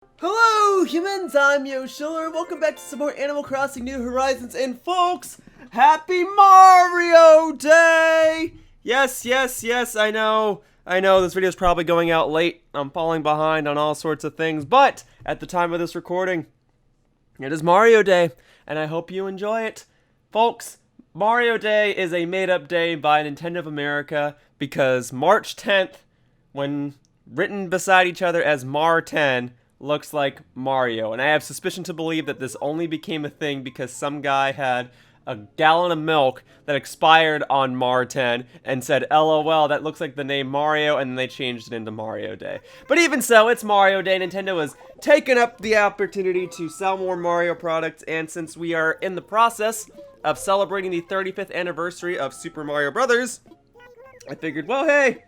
Hello humans, I'm Yoshiller. Welcome back to some more Animal Crossing New Horizons, and folks, happy Mario Day! Yes, I know this video is probably going out late. I'm falling behind on all sorts of things, but at the time of this recording, it is Mario Day, and I hope you enjoy it. Folks, Mario Day is a made-up day by Nintendo of America because March 10th, when written beside each other as MAR10, looks like Mario. And I have suspicion to believe that this only became a thing because some guy had a gallon of milk that expired on MAR10 and said, LOL, that looks like the name Mario, and then they changed it into Mario Day. But even so, it's Mario Day. Nintendo has taken up the opportunity to sell more Mario products, and since we are in the process of celebrating the 35th anniversary of Super Mario Bros., I figured, well, hey,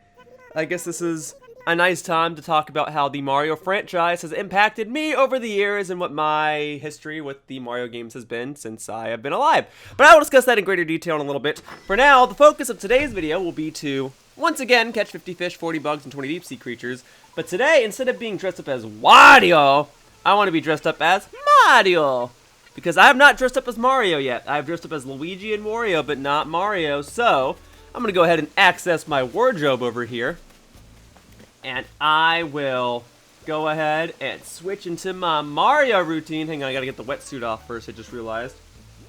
I guess this is a nice time to talk about how the Mario franchise has impacted me over the years and what my history with the Mario games has been since I have been alive. But I will discuss that in greater detail in a little bit. For now, the focus of today's video will be to, once again, catch 50 fish, 40 bugs, and 20 deep sea creatures. But today, instead of being dressed up as Wario, I want to be dressed up as Mario. Because I have not dressed up as Mario yet. I have dressed up as Luigi and Wario, but not Mario. So, I'm going to go ahead and access my wardrobe over here. And I will go ahead and switch into my Mario routine. Hang on, I gotta get the wetsuit off first, I just realized.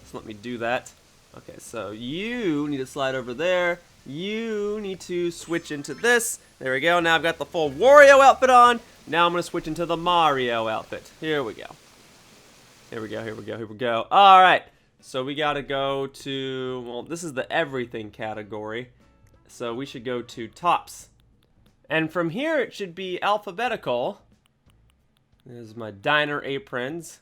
So let me do that. Okay, so you need to slide over there. You need to switch into this. There we go, now I've got the full Wario outfit on. Now I'm gonna switch into the Mario outfit. Here we go. Here we go. Alright, so we gotta go to, well, this is the everything category. So we should go to tops. And from here, it should be alphabetical. There's my diner aprons.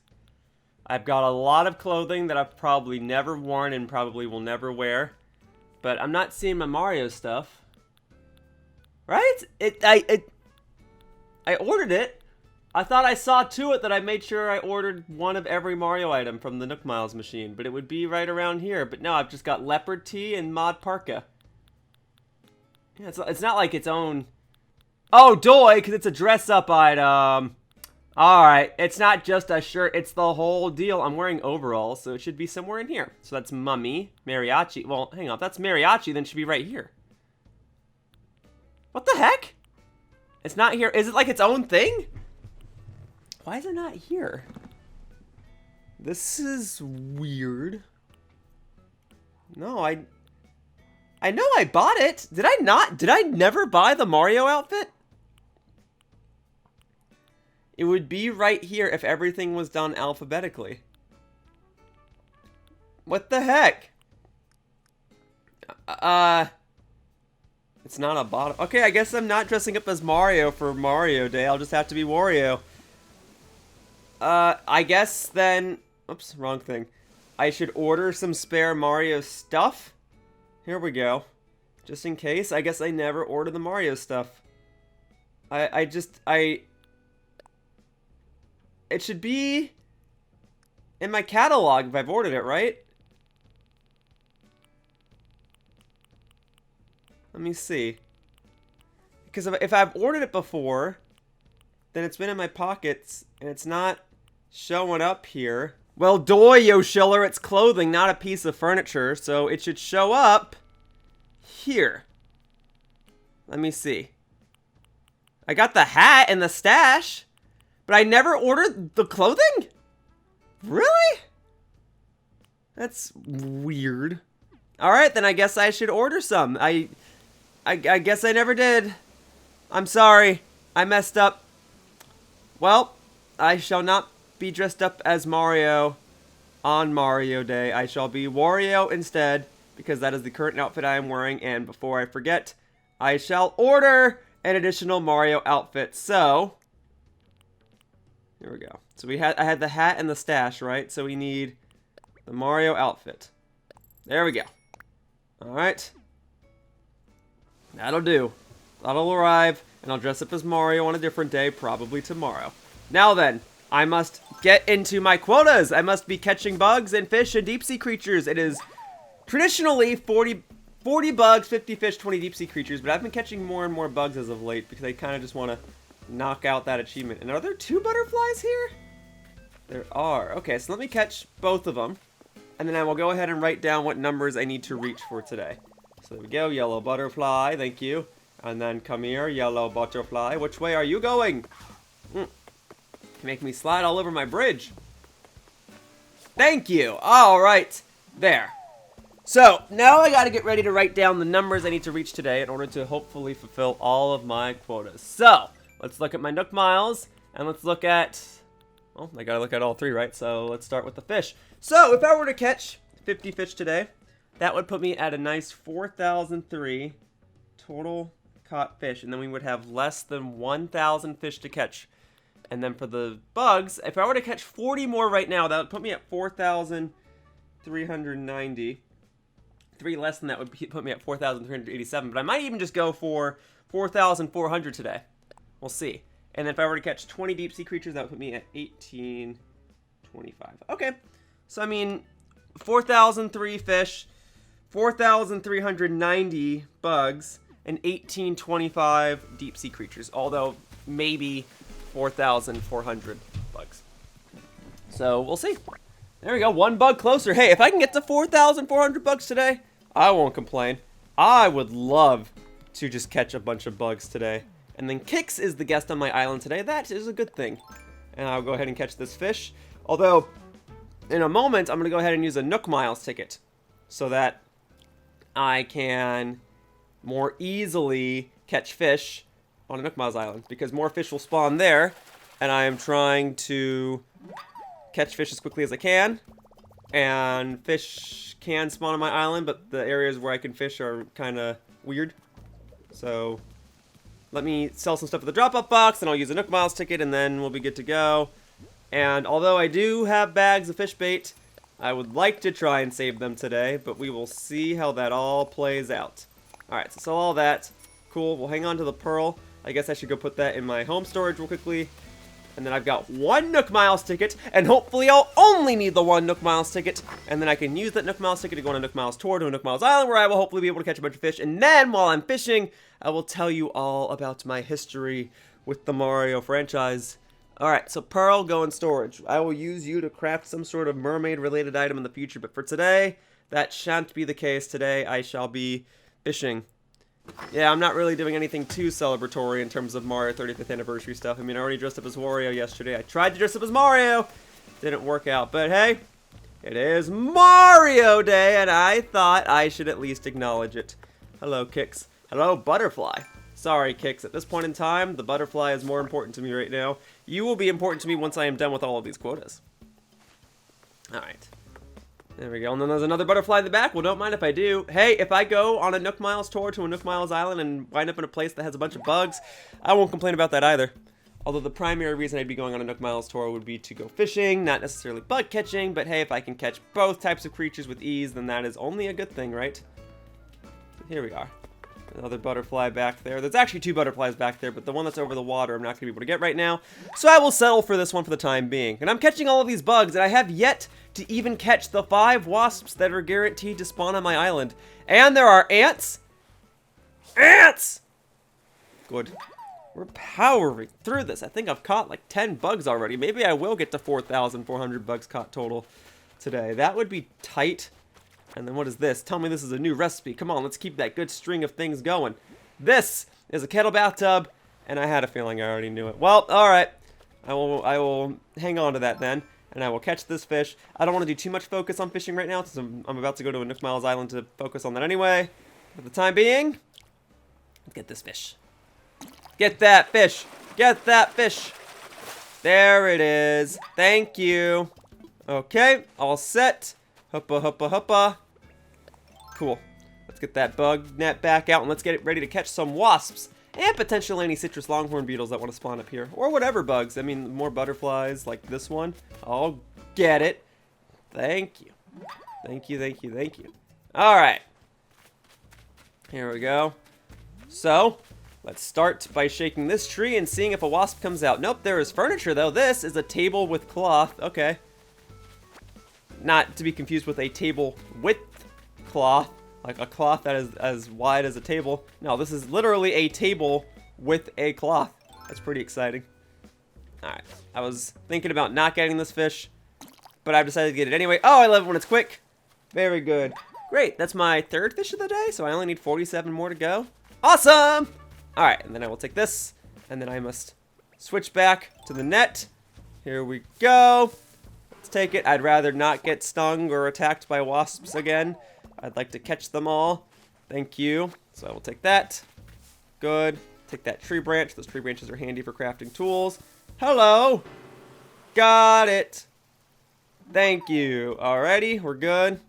I've got a lot of clothing that I've probably never worn and probably will never wear. But I'm not seeing my Mario stuff. Right? I ordered it. I thought I saw to it that I made sure I ordered one of every Mario item from the Nook Miles machine. But it would be right around here. But no, I've just got leopard tee and mod parka. Yeah, it's not like its own... Oh, doy, because it's a dress-up item. Alright, it's not just a shirt, it's the whole deal. I'm wearing overalls, so it should be somewhere in here. So that's Mummy, Mariachi. Well, hang on, if that's Mariachi, then it should be right here. What the heck? It's not here. Is it like its own thing? Why is it not here? This is weird. No, I know I bought it. Did I not? Did I never buy the Mario outfit? It would be right here if everything was done alphabetically. What the heck? It's not a bottom. Okay, I guess I'm not dressing up as Mario for Mario Day. I'll just have to be Wario. I guess then... Oops, wrong thing. I should order some spare Mario stuff. Here we go. Just in case. I guess I never order the Mario stuff. It should be in my catalog if I've ordered it, right? Let me see. Because if I've ordered it before, then it's been in my pockets, and it's not showing up here. Well, doy, Yoshiller, it's clothing, not a piece of furniture, so it should show up here. Let me see. I got the hat and the stash, but I never ordered the clothing? Really? That's weird. Alright, then I guess I should order some. I guess I never did. I'm sorry. I messed up. Well, I shall not be dressed up as Mario on Mario Day. I shall be Wario instead, because that is the current outfit I am wearing, and before I forget, I shall order an additional Mario outfit. So, here we go. So I had the hat and the stash, right? So we need the Mario outfit. There we go. Alright. That'll do. That'll arrive, and I'll dress up as Mario on a different day, probably tomorrow. Now then, I must get into my quotas. I must be catching bugs and fish and deep sea creatures. It is traditionally 40 bugs, 50 fish, 20 deep sea creatures, but I've been catching more and more bugs as of late because I kind of just want to knock out that achievement. And are there 2 butterflies here? There are. Okay, so let me catch both of them. And then I will go ahead and write down what numbers I need to reach for today. So there we go, yellow butterfly, thank you. And then come here, yellow butterfly. Which way are you going? Make me slide all over my bridge. Thank you. All right, there. So now I got to get ready to write down the numbers I need to reach today in order to hopefully fulfill all of my quotas. So let's look at my Nook Miles, and let's look at, well, I got to look at all 3, right? So let's start with the fish. So if I were to catch 50 fish today, that would put me at a nice 4,003 total caught fish, and then we would have less than 1,000 fish to catch. And then for the bugs, if I were to catch 40 more right now, that would put me at 4,390. 3 less than that would put me at 4,387, but I might even just go for 4,400 today. We'll see. And then if I were to catch 20 deep sea creatures, that would put me at 1,825. Okay. So, I mean, 4,003 fish, 4,390 bugs, and 1,825 deep sea creatures. Although, maybe 4,400 bugs. So, we'll see. There we go, 1 bug closer. Hey, if I can get to 4,400 bugs today, I won't complain. I would love to just catch a bunch of bugs today. And then Kix is the guest on my island today. That is a good thing. And I'll go ahead and catch this fish. Although, in a moment, I'm going to go ahead and use a Nook Miles ticket so that I can more easily catch fish on a Nook Miles island, because more fish will spawn there, and I am trying to catch fish as quickly as I can. And fish can spawn on my island, but the areas where I can fish are kind of weird. So let me sell some stuff at the drop-off box, and I'll use a Nook Miles ticket, and then we'll be good to go. And although I do have bags of fish bait, I would like to try and save them today, but we will see how that all plays out. Alright, so sell all that. Cool, we'll hang on to the pearl. I guess I should go put that in my home storage real quickly. And then I've got 1 Nook Miles ticket, and hopefully I'll only need the 1 Nook Miles ticket. And then I can use that Nook Miles ticket to go on a Nook Miles tour to a Nook Miles island, where I will hopefully be able to catch a bunch of fish. And then, while I'm fishing, I will tell you all about my history with the Mario franchise. Alright, so Pearl, go in storage. I will use you to craft some sort of mermaid-related item in the future, but for today, that shan't be the case. Today, I shall be fishing. Yeah, I'm not really doing anything too celebratory in terms of Mario 35th anniversary stuff. I mean, I already dressed up as Wario yesterday. I tried to dress up as Mario. Didn't work out. But hey, it is Mario Day, and I thought I should at least acknowledge it. Hello, Kix. Hello, Butterfly. Sorry, Kix. At this point in time, the butterfly is more important to me right now. You will be important to me once I am done with all of these quotas. Alright. There we go. And then there's another butterfly in the back. Well, don't mind if I do. Hey, if I go on a Nook Miles tour to a Nook Miles island and wind up in a place that has a bunch of bugs, I won't complain about that either. Although the primary reason I'd be going on a Nook Miles tour would be to go fishing, not necessarily bug catching, but hey, if I can catch both types of creatures with ease, then that is only a good thing, right? Here we are. Another butterfly back there. There's actually 2 butterflies back there, but the one that's over the water I'm not going to be able to get right now. So I will settle for this one for the time being. And I'm catching all of these bugs, and I have yet to even catch the 5 wasps that are guaranteed to spawn on my island. And there are ants. Ants! Good. We're powering through this. I think I've caught like 10 bugs already. Maybe I will get to 4,400 bugs caught total today. That would be tight. And then what is this? Tell me this is a new recipe. Come on, let's keep that good string of things going. This is a kettle bathtub, and I had a feeling I already knew it. Well, alright. I will hang on to that then, and I will catch this fish. I don't want to do too much focus on fishing right now, since I'm about to go to a Nook Miles island to focus on that anyway. For the time being, let's get this fish. Get that fish. Get that fish. There it is. Thank you. Okay, all set. Huppa, huppa, huppa. Cool. Let's get that bug net back out, and let's get it ready to catch some wasps. And potentially any citrus longhorn beetles that want to spawn up here. Or whatever bugs. I mean, more butterflies like this one. I'll get it. Thank you. Thank you, thank you, thank you. Alright. Here we go. So, let's start by shaking this tree and seeing if a wasp comes out. Nope, there is furniture though. This is a table with cloth. Okay. Not to be confused with a table with cloth. Like a cloth that is as wide as a table. No, this is literally a table with a cloth. That's pretty exciting. Alright, I was thinking about not getting this fish, but I've decided to get it anyway. Oh, I love it when it's quick. Very good. Great, that's my 3rd fish of the day, so I only need 47 more to go. Awesome! Alright, and then I will take this, and then I must switch back to the net. Here we go. Let's take it. I'd rather not get stung or attacked by wasps again. I'd like to catch them all. Thank you. So I will take that. Good. Take that tree branch. Those tree branches are handy for crafting tools. Hello. Got it. Thank you. Alrighty, we're good.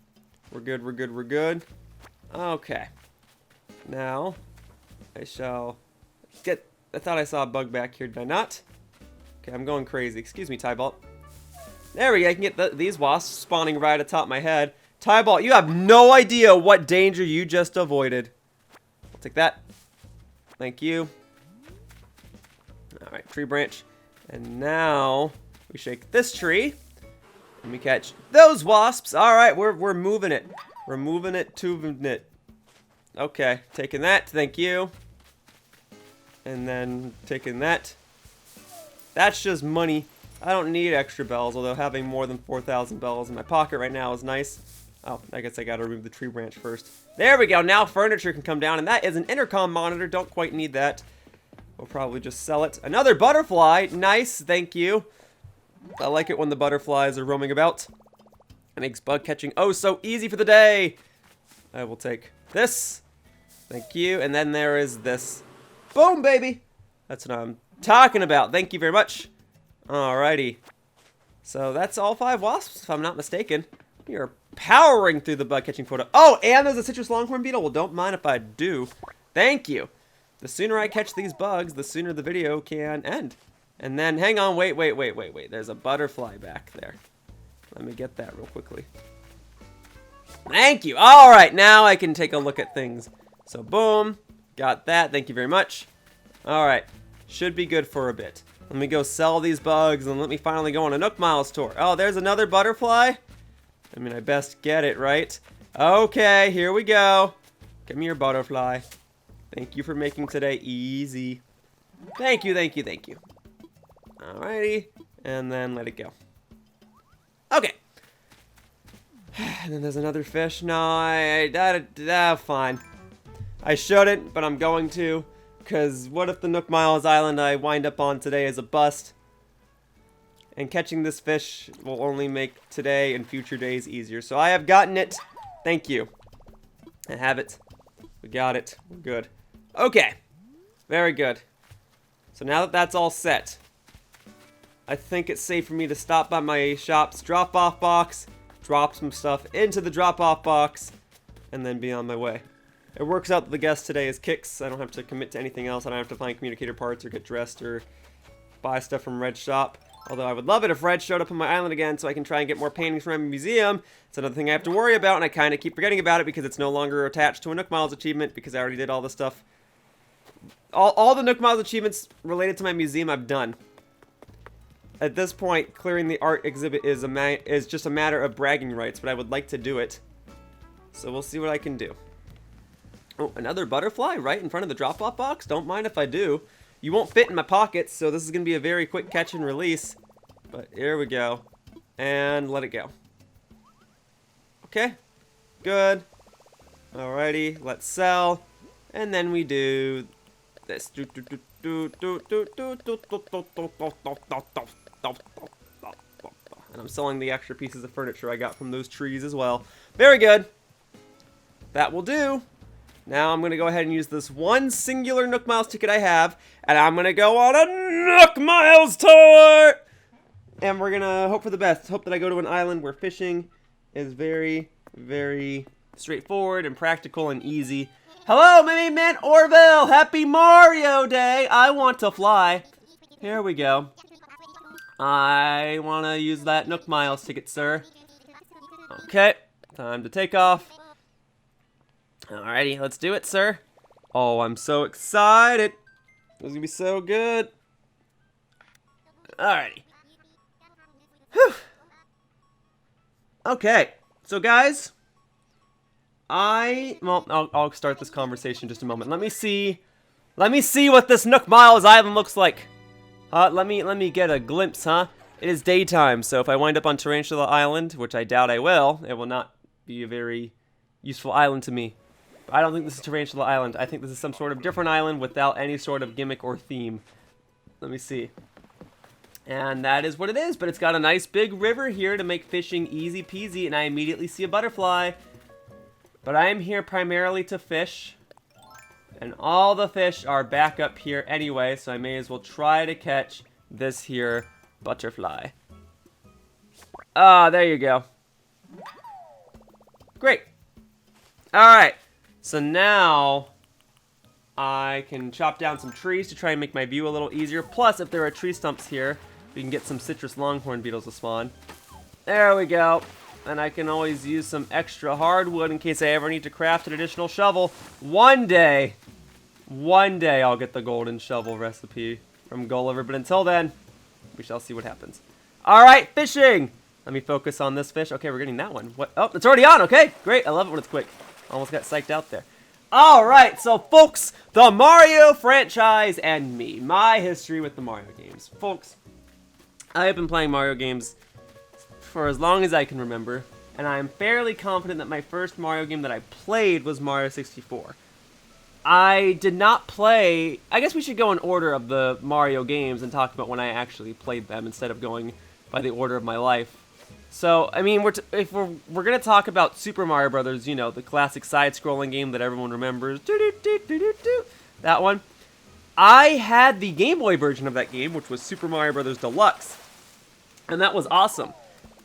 We're good, we're good, we're good. Okay. Now, I shall get... I thought I saw a bug back here, did I not? Okay, I'm going crazy. Excuse me, Tybalt. There we go, I can get these wasps spawning right atop my head. Tybalt, you have no idea what danger you just avoided. I'll take that. Thank you. Alright, tree branch. And now, we shake this tree. And we catch those wasps. Alright, we're moving it. We're moving it to it. Okay, taking that. Thank you. And then taking that. That's just money. I don't need extra bells, although having more than 4,000 bells in my pocket right now is nice. Oh, I guess I gotta remove the tree branch first. There we go. Now furniture can come down, and that is an intercom monitor. Don't quite need that. We'll probably just sell it. Another butterfly. Nice. Thank you. I like it when the butterflies are roaming about. It makes bug catching oh so easy for the day. I will take this. Thank you. And then there is this. Boom, baby. That's what I'm talking about. Thank you very much. Alrighty. So that's all 5 wasps, if I'm not mistaken. We are powering through the bug catching quota. Oh, and there's a citrus longhorn beetle. Well, don't mind if I do. Thank you. The sooner I catch these bugs, the sooner the video can end. And then, hang on, wait. There's a butterfly back there. Let me get that real quickly. Thank you. All right, now I can take a look at things. So, boom. Got that. Thank you very much. All right. Should be good for a bit. Let me go sell these bugs, and let me finally go on a Nook Miles tour. Oh, there's another butterfly? I mean, I best get it, right? Okay, here we go. Come here, butterfly. Thank you for making today easy. Thank you. Alrighty, and then let it go. Okay. And then there's another fish. No, fine. I shouldn't, but I'm going to. Because what if the Nook Miles Island I wind up on today is a bust? And catching this fish will only make today and future days easier. So I have gotten it. Thank you. I have it. We got it. We're good. Okay. Very good. So now that that's all set, I think it's safe for me to stop by my shop's drop-off box, drop some stuff into the drop-off box, and then be on my way. It works out that the guest today is Kix. I don't have to commit to anything else. I don't have to find communicator parts or get dressed or buy stuff from Red's shop. Although I would love it if Red showed up on my island again so I can try and get more paintings from my museum. It's another thing I have to worry about, and I kind of keep forgetting about it because it's no longer attached to a Nook Miles achievement because I already did all the stuff. All the Nook Miles achievements related to my museum I've done. At this point, clearing the art exhibit is just a matter of bragging rights, but I would like to do it. So we'll see what I can do. Oh, another butterfly right in front of the drop-off box? Don't mind if I do. You won't fit in my pockets, so this is going to be a very quick catch and release. But here we go. And let it go. Okay. Good. Alrighty, let's sell. And then we do this. And I'm selling the extra pieces of furniture I got from those trees as well. Very good. That will do. Now I'm going to go ahead and use this one singular Nook Miles ticket I have, and I'm going to go on a Nook Miles tour! And we're going to hope for the best. Hope that I go to an island where fishing is very, very straightforward and practical and easy. Hello, my name is Orville! Happy Mario Day! I want to fly. Here we go. I want to use that Nook Miles ticket, sir. Okay, time to take off. Alrighty, let's do it, sir. Oh, I'm so excited. This is gonna be so good. Alrighty. Whew. Okay, so guys, I'll start this conversation in just a moment. Let me see Let me see what this Nook Miles island looks like. Let me get a glimpse, huh? It is daytime, so if I wind up on Tarantula Island, which I doubt I will, it will not be a very useful island to me. But I don't think this is Tarantula Island. I think this is some sort of different island without any sort of gimmick or theme. Let me see. And that is what it is, but it's got a nice big river here to make fishing easy peasy, and I immediately see a butterfly. But I am here primarily to fish. And all the fish are back up here anyway, so I may as well try to catch this here butterfly. Ah, there you go. Great. Alright, so now I can chop down some trees to try and make my view a little easier. Plus, if there are tree stumps here, we can get some citrus longhorn beetles to spawn. There we go. And I can always use some extra hardwood in case I ever need to craft an additional shovel. One day I'll get the golden shovel recipe from Gulliver, but until then, we shall see what happens. Alright, fishing! Let me focus on this fish. Okay, we're getting that one. What? Oh, it's already on. Okay, great. I love it when it's quick. Almost got psyched out there. Alright, so folks, the Mario franchise and me. My history with the Mario games. Folks, I have been playing Mario games for as long as I can remember, and I am fairly confident that my first Mario game that I played was Mario 64. I did not play... I guess we should go in order of the Mario games and talk about when I actually played them instead of going by the order of my life. So, I mean, if we're going to talk about Super Mario Brothers, you know, the classic side-scrolling game that everyone remembers. That one. I had the Game Boy version of that game, which was Super Mario Brothers Deluxe. And that was awesome.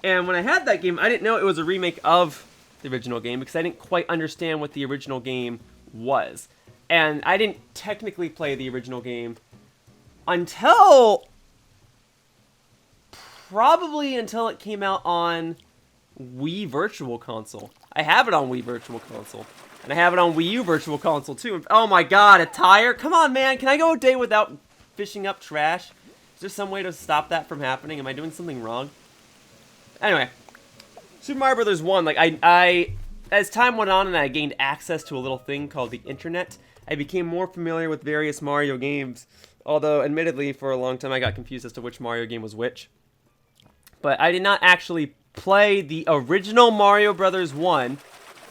And when I had that game, I didn't know it was a remake of the original game because I didn't quite understand what the original game was. And I didn't technically play the original game until... probably until it came out on Wii Virtual Console. I have it on Wii Virtual Console. And I have it on Wii U Virtual Console too. Oh my god, a tire? Come on, man. Can I go a day without fishing up trash? Is there some way to stop that from happening? Am I doing something wrong? Anyway, Super Mario Brothers 1, like, I as time went on and I gained access to a little thing called the internet, I became more familiar with various Mario games. Although, admittedly, for a long time I got confused as to which Mario game was which. But I did not actually play the original Mario Brothers 1,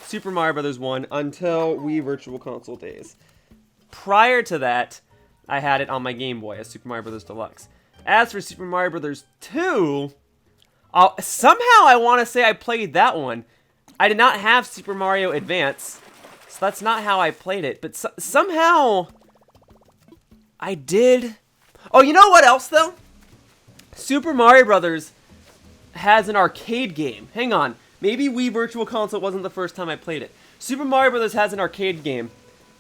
Super Mario Brothers 1, until Wii Virtual Console days. Prior to that, I had it on my Game Boy as Super Mario Brothers Deluxe. As for Super Mario Brothers 2, somehow I want to say I played that one. I did not have Super Mario Advance, so that's not how I played it. But somehow I did. Oh, you know what else, though? Super Mario Brothers has an arcade game. Hang on. Maybe Wii Virtual Console wasn't the first time I played it. Super Mario Brothers has an arcade game.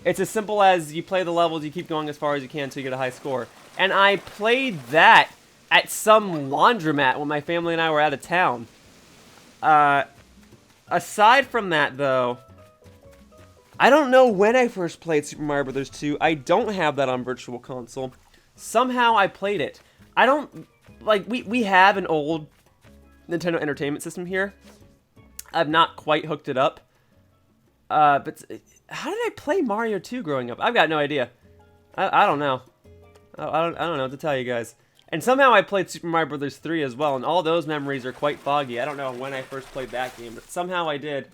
It's as simple as you play the levels, you keep going as far as you can until you get a high score. And I played that at some laundromat when my family and I were out of town. Aside from that, though, I don't know when I first played Super Mario Brothers 2. I don't have that on Virtual Console. Somehow I played it. I don't... Like, we have an old Nintendo Entertainment System here. I've not quite hooked it up. But how did I play Mario 2 growing up? I've got no idea. I don't know. I don't know what to tell you guys. And somehow I played Super Mario Brothers 3 as well, and all those memories are quite foggy. I don't know when I first played that game, but somehow I did.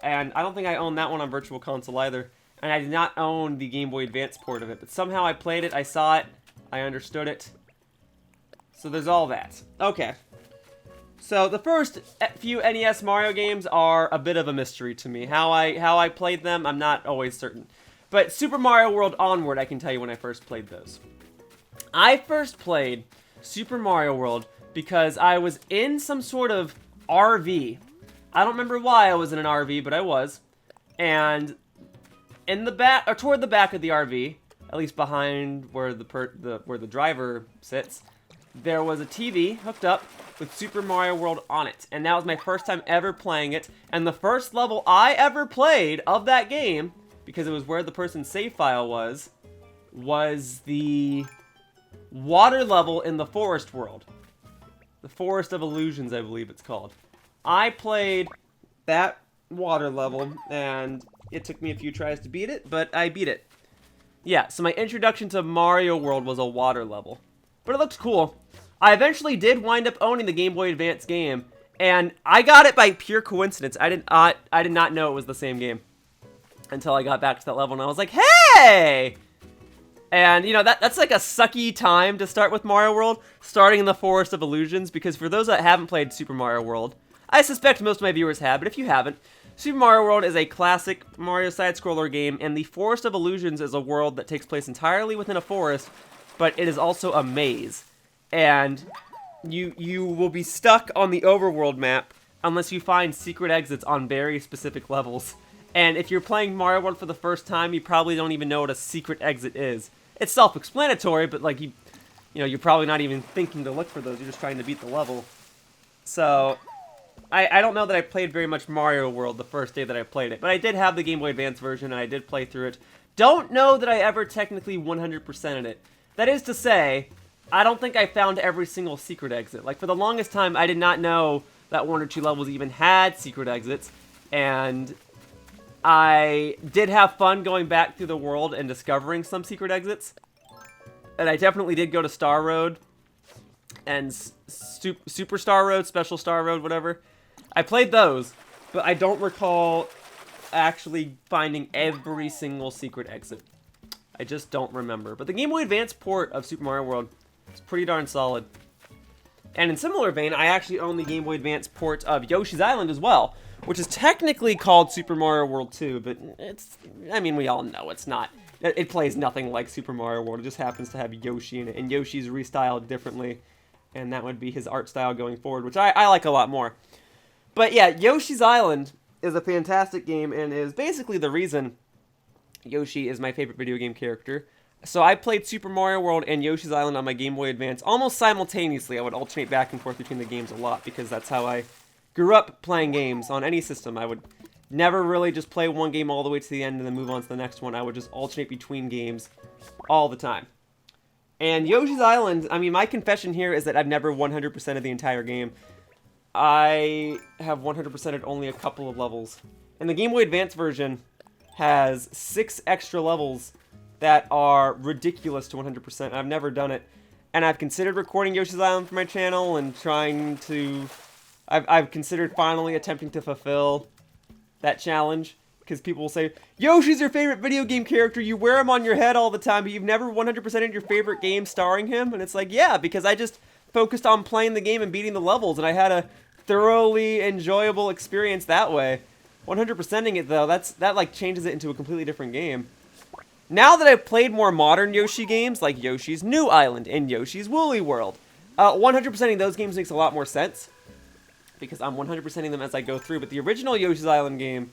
And I don't think I own that one on Virtual Console either. And I did not own the Game Boy Advance port of it, but somehow I played it, I saw it, I understood it. So there's all that. Okay. So the first few NES Mario games are a bit of a mystery to me. How I played them, I'm not always certain. But Super Mario World onward, I can tell you when I first played those. I first played Super Mario World because I was in some sort of RV. I don't remember why I was in an RV, but I was. And in the back, or toward the back of the RV, at least behind where the driver sits, there was a TV hooked up with Super Mario World on it. And that was my first time ever playing it. And the first level I ever played of that game, because it was where the person's save file was the water level in the forest world. The Forest of Illusions, I believe it's called. I played that water level, and it took me a few tries to beat it, but I beat it. Yeah, so my introduction to Mario World was a water level. But it looked cool. I eventually did wind up owning the Game Boy Advance game, and I got it by pure coincidence. I did not know it was the same game until I got back to that level, and I was like, hey! And, you know, that's like a sucky time to start with Mario World, starting in the Forest of Illusions, because for those that haven't played Super Mario World, I suspect most of my viewers have, but if you haven't, Super Mario World is a classic Mario side-scroller game, and the Forest of Illusions is a world that takes place entirely within a forest, but it is also a maze. And you will be stuck on the overworld map unless you find secret exits on very specific levels. And if you're playing Mario World for the first time, you probably don't even know what a secret exit is. It's self-explanatory, but like you know, you're probably not even thinking to look for those. You're just trying to beat the level. So I don't know that I played very much Mario World the first day that I played it, but I did have the Game Boy Advance version, and I did play through it. Don't know that I ever technically 100%ed it. That is to say, I don't think I found every single secret exit. Like, for the longest time, I did not know that one or two levels even had secret exits, and I did have fun going back through the world and discovering some secret exits. And I definitely did go to Star Road and Super Star Road, Special Star Road, whatever. I played those, but I don't recall actually finding every single secret exit. I just don't remember. But the Game Boy Advance port of Super Mario World is pretty darn solid. And in similar vein, I actually own the Game Boy Advance port of Yoshi's Island as well, which is technically called Super Mario World 2, but it's, I mean, we all know it's not. It plays nothing like Super Mario World. It just happens to have Yoshi in it, and Yoshi's restyled differently, and that would be his art style going forward, which I like a lot more. But yeah, Yoshi's Island is a fantastic game, and is basically the reason Yoshi is my favorite video game character. So I played Super Mario World and Yoshi's Island on my Game Boy Advance almost simultaneously. I would alternate back and forth between the games a lot, because that's how I grew up playing games on any system. I would never really just play one game all the way to the end and then move on to the next one. I would just alternate between games all the time. And Yoshi's Island, I mean, my confession here is that I've never 100%ed the entire game. I have 100%ed only a couple of levels. And the Game Boy Advance version has 6 extra levels that are ridiculous to 100%. I've never done it. And I've considered recording Yoshi's Island for my channel and trying to... I've considered finally attempting to fulfill that challenge, because people will say, Yoshi's your favorite video game character, you wear him on your head all the time, but you've never 100%ed your favorite game starring him? And it's like, yeah, because I just focused on playing the game and beating the levels, and I had a thoroughly enjoyable experience that way. 100%ing it, though, that like changes it into a completely different game. Now that I've played more modern Yoshi games, like Yoshi's New Island and Yoshi's Woolly World, 100%ing those games makes a lot more sense, because I'm 100%ing them as I go through. But the original Yoshi's Island game,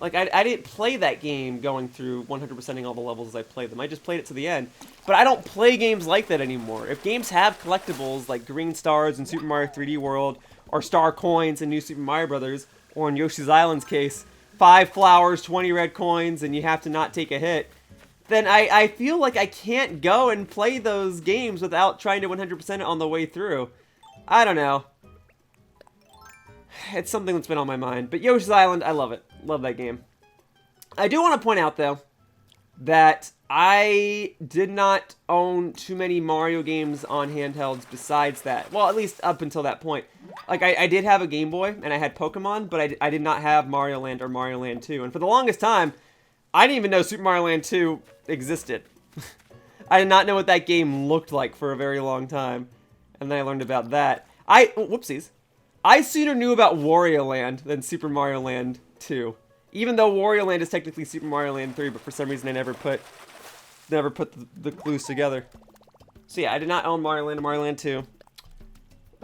like, I didn't play that game going through 100%ing all the levels as I played them. I just played it to the end. But I don't play games like that anymore. If games have collectibles like green stars in Super Mario 3D World, or star coins in New Super Mario Bros., or in Yoshi's Island's case, 5 flowers, 20 red coins, and you have to not take a hit, then I feel like I can't go and play those games without trying to 100% it on the way through. I don't know. It's something that's been on my mind. But Yoshi's Island, I love it. Love that game. I do want to point out, though, that I did not own too many Mario games on handhelds besides that. Well, at least up until that point. Like, I did have a Game Boy, and I had Pokemon, but I did not have Mario Land or Mario Land 2. And for the longest time, I didn't even know Super Mario Land 2 existed. I did not know what that game looked like for a very long time. And then I learned about that. Whoopsies. I sooner knew about Wario Land than Super Mario Land 2. Even though Wario Land is technically Super Mario Land 3, but for some reason I never put the clues together. So yeah, I did not own Mario Land and Mario Land 2.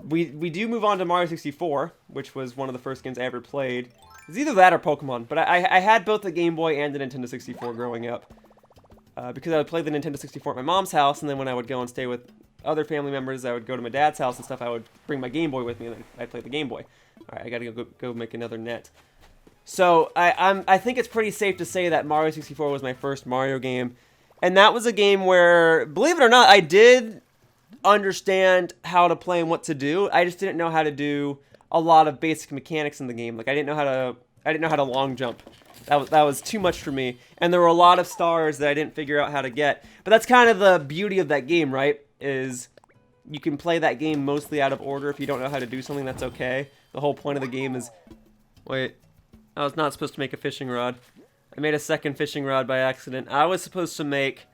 We do move on to Mario 64, which was one of the first games I ever played. It's either that or Pokemon, but I had both the Game Boy and the Nintendo 64 growing up. Because I would play the Nintendo 64 at my mom's house, and then when I would go and stay with other family members, I would go to my dad's house and stuff, I would bring my Game Boy with me, and then I'd play the Game Boy. Alright, I gotta go make another net. So, I think it's pretty safe to say that Mario 64 was my first Mario game. And that was a game where, believe it or not, I did understand how to play and what to do. I just didn't know how to do a lot of basic mechanics in the game. Like, I didn't know how to I didn't know how to long jump. That was too much for me. And there were a lot of stars that I didn't figure out how to get. But that's kind of the beauty of that game, right? Is you can play that game mostly out of order. If you don't know how to do something, that's okay. The whole point of the game is... Wait. I was not supposed to make a fishing rod. I made a second fishing rod by accident. I was supposed to make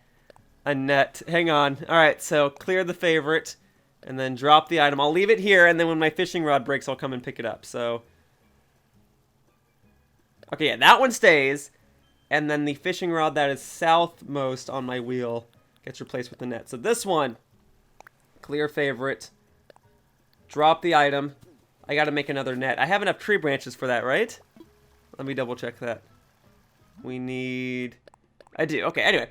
a net. Hang on. Alright, so clear the favorite. And then drop the item. I'll leave it here, and then when my fishing rod breaks, I'll come and pick it up. So... Okay, yeah, that one stays. And then the fishing rod that is southmost on my wheel gets replaced with the net. So this one, clear favorite. Drop the item. I gotta make another net. I have enough tree branches for that, right? Let me double check that. We need... I do. Okay, anyway.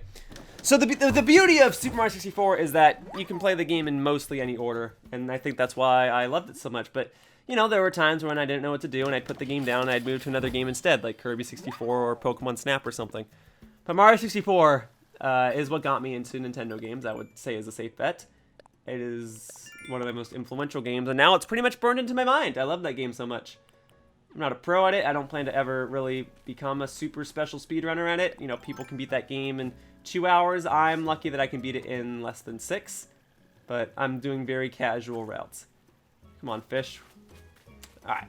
So the beauty of Super Mario 64 is that you can play the game in mostly any order. And I think that's why I loved it so much. But, you know, there were times when I didn't know what to do and I'd put the game down and I'd move to another game instead, like Kirby 64 or Pokemon Snap or something. But Mario 64 is what got me into Nintendo games, I would say is a safe bet. It is one of the most influential games, and now it's pretty much burned into my mind. I love that game so much. I'm not a pro at it. I don't plan to ever really become a super special speedrunner at it. You know, people can beat that game in 2 hours. I'm lucky that I can beat it in less than 6. But I'm doing very casual routes. Come on, fish. Alright.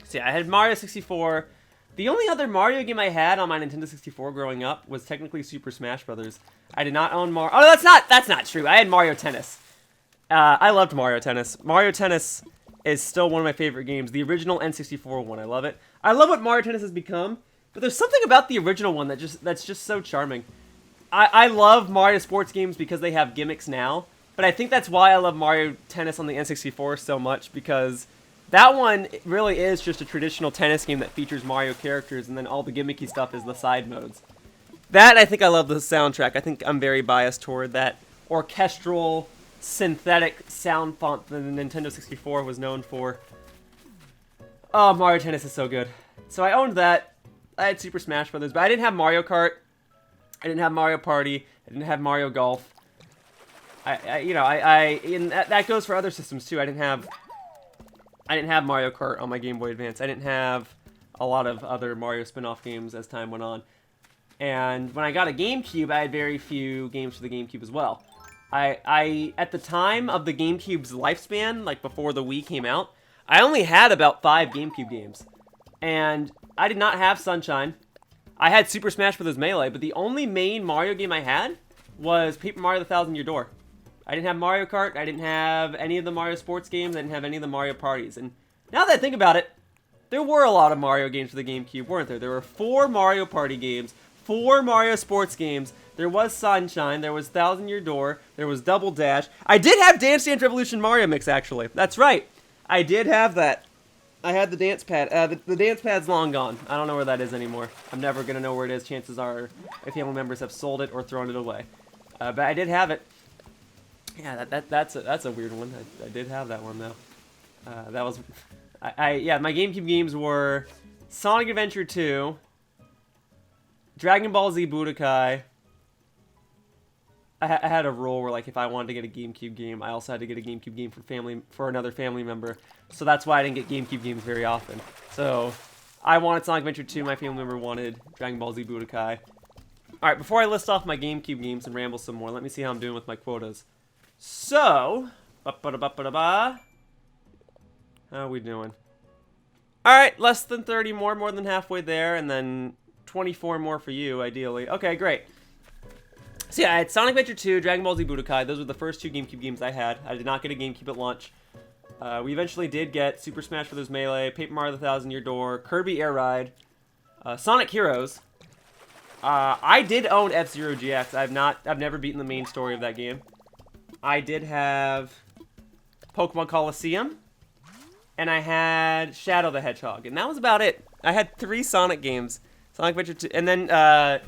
So yeah, I had Mario 64. The only other Mario game I had on my Nintendo 64 growing up was technically Super Smash Brothers. I did not own Mario... Oh, that's not true. I had Mario Tennis. I loved Mario Tennis. Mario Tennis is still one of my favorite games. The original N64 one, I love it. I love what Mario Tennis has become, but there's something about the original one that's just so charming. I love Mario sports games because they have gimmicks now, but I think that's why I love Mario Tennis on the N64 so much, because that one really is just a traditional tennis game that features Mario characters, and then all the gimmicky stuff is the side modes. That, I think I love the soundtrack. I think I'm very biased toward that orchestral, synthetic sound font that the Nintendo 64 was known for. Oh, Mario Tennis is so good. So I owned that. I had Super Smash Brothers, but I didn't have Mario Kart. I didn't have Mario Party. I didn't have Mario Golf. And that goes for other systems too. I didn't have Mario Kart on my Game Boy Advance. I didn't have a lot of other Mario spin-off games as time went on. And when I got a GameCube, I had very few games for the GameCube as well. I at the time of the GameCube's lifespan, like before the Wii came out, I only had about 5 GameCube games. And I did not have Sunshine. I had Super Smash Bros. Melee, but the only main Mario game I had was Paper Mario the Thousand Year Door. I didn't have Mario Kart, I didn't have any of the Mario sports games, I didn't have any of the Mario parties. And now that I think about it, there were a lot of Mario games for the GameCube, weren't there? There were 4 Mario Party games, 4 Mario sports games, there was Sunshine, there was Thousand Year Door, there was Double Dash. I did have Dance Dance Revolution Mario Mix, actually. That's right. I did have that. I had the dance pad. The dance pad's long gone. I don't know where that is anymore. I'm never going to know where it is. Chances are my family members have sold it or thrown it away. But I did have it. Yeah, that's a weird one. I did have that one, though. That was... yeah, my GameCube games were Sonic Adventure 2, Dragon Ball Z Budokai. I had a rule where, like, if I wanted to get a GameCube game, I also had to get a GameCube game for another family member. So that's why I didn't get GameCube games very often. So I wanted Sonic Adventure 2, my family member wanted Dragon Ball Z Budokai. Alright, before I list off my GameCube games and ramble some more, let me see how I'm doing with my quotas. So, how are we doing? Alright, less than 30 more than halfway there, and then 24 more for you, ideally. Okay, great. So yeah, I had Sonic Adventure 2, Dragon Ball Z Budokai. Those were the first 2 GameCube games I had. I did not get a GameCube at launch. We eventually did get Super Smash Bros. Melee, Paper Mario the Thousand Year Door, Kirby Air Ride, Sonic Heroes. I did own F-Zero GX. I've never beaten the main story of that game. I did have Pokemon Coliseum, and I had Shadow the Hedgehog, and that was about it. I had 3 Sonic games, Sonic Adventure 2, and then after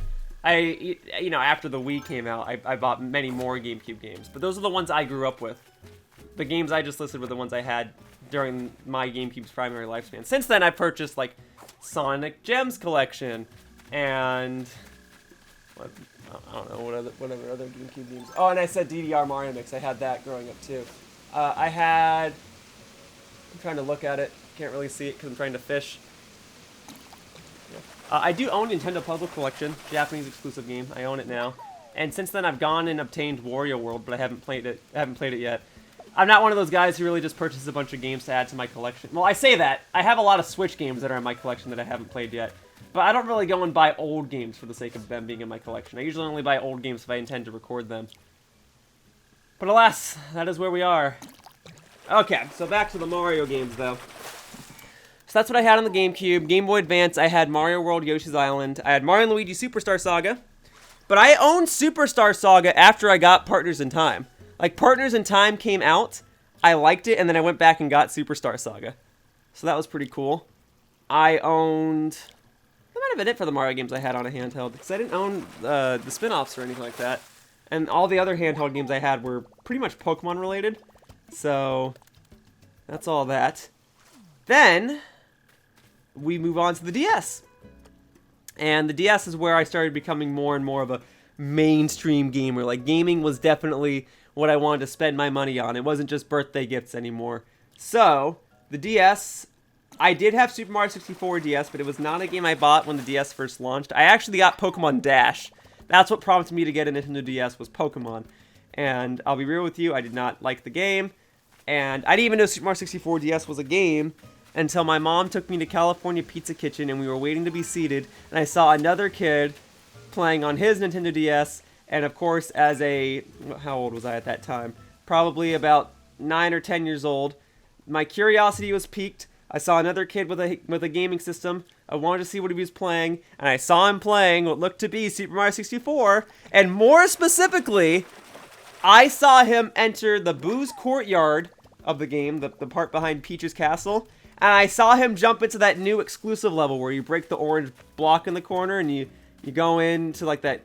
the Wii came out, I bought many more GameCube games, but those are the ones I grew up with. The games I just listed were the ones I had during my GameCube's primary lifespan. Since then, I purchased like Sonic Gems Collection and I don't know whatever other GameCube games. Oh, and I said DDR Mario Mix. I had that growing up too. I'm trying to look at it. Can't really see it because I'm trying to fish. I do own Nintendo Puzzle Collection, Japanese exclusive game. I own it now. And since then, I've gone and obtained Wario World, but I haven't played it. Yet. I'm not one of those guys who really just purchases a bunch of games to add to my collection. Well, I say that. I have a lot of Switch games that are in my collection that I haven't played yet. But I don't really go and buy old games for the sake of them being in my collection. I usually only buy old games if I intend to record them. But alas, that is where we are. Okay, so back to the Mario games, though. So that's what I had on the GameCube. Game Boy Advance, I had Mario World, Yoshi's Island. I had Mario & Luigi Superstar Saga. But I owned Superstar Saga after I got Partners in Time. Like, Partners in Time came out, I liked it, and then I went back and got Superstar Saga. So that was pretty cool. I owned... That might have been it for the Mario games I had on a handheld, because I didn't own the spin-offs or anything like that. And all the other handheld games I had were pretty much Pokemon related. So, that's all that. Then, we move on to the DS. And the DS is where I started becoming more and more of a mainstream gamer. Like, gaming was definitely what I wanted to spend my money on. It wasn't just birthday gifts anymore. So, the DS... I did have Super Mario 64 DS, but it was not a game I bought when the DS first launched. I actually got Pokemon Dash. That's what prompted me to get a Nintendo DS, was Pokemon. And I'll be real with you, I did not like the game. And I didn't even know Super Mario 64 DS was a game until my mom took me to California Pizza Kitchen and we were waiting to be seated. And I saw another kid playing on his Nintendo DS. And of course, as a... How old was I at that time? Probably about 9 or 10 years old. My curiosity was piqued. I saw another kid with a gaming system. I wanted to see what he was playing, and I saw him playing what looked to be Super Mario 64, and more specifically, I saw him enter the Boo's Courtyard of the game, the part behind Peach's Castle, and I saw him jump into that new exclusive level where you break the orange block in the corner, and you go into like that,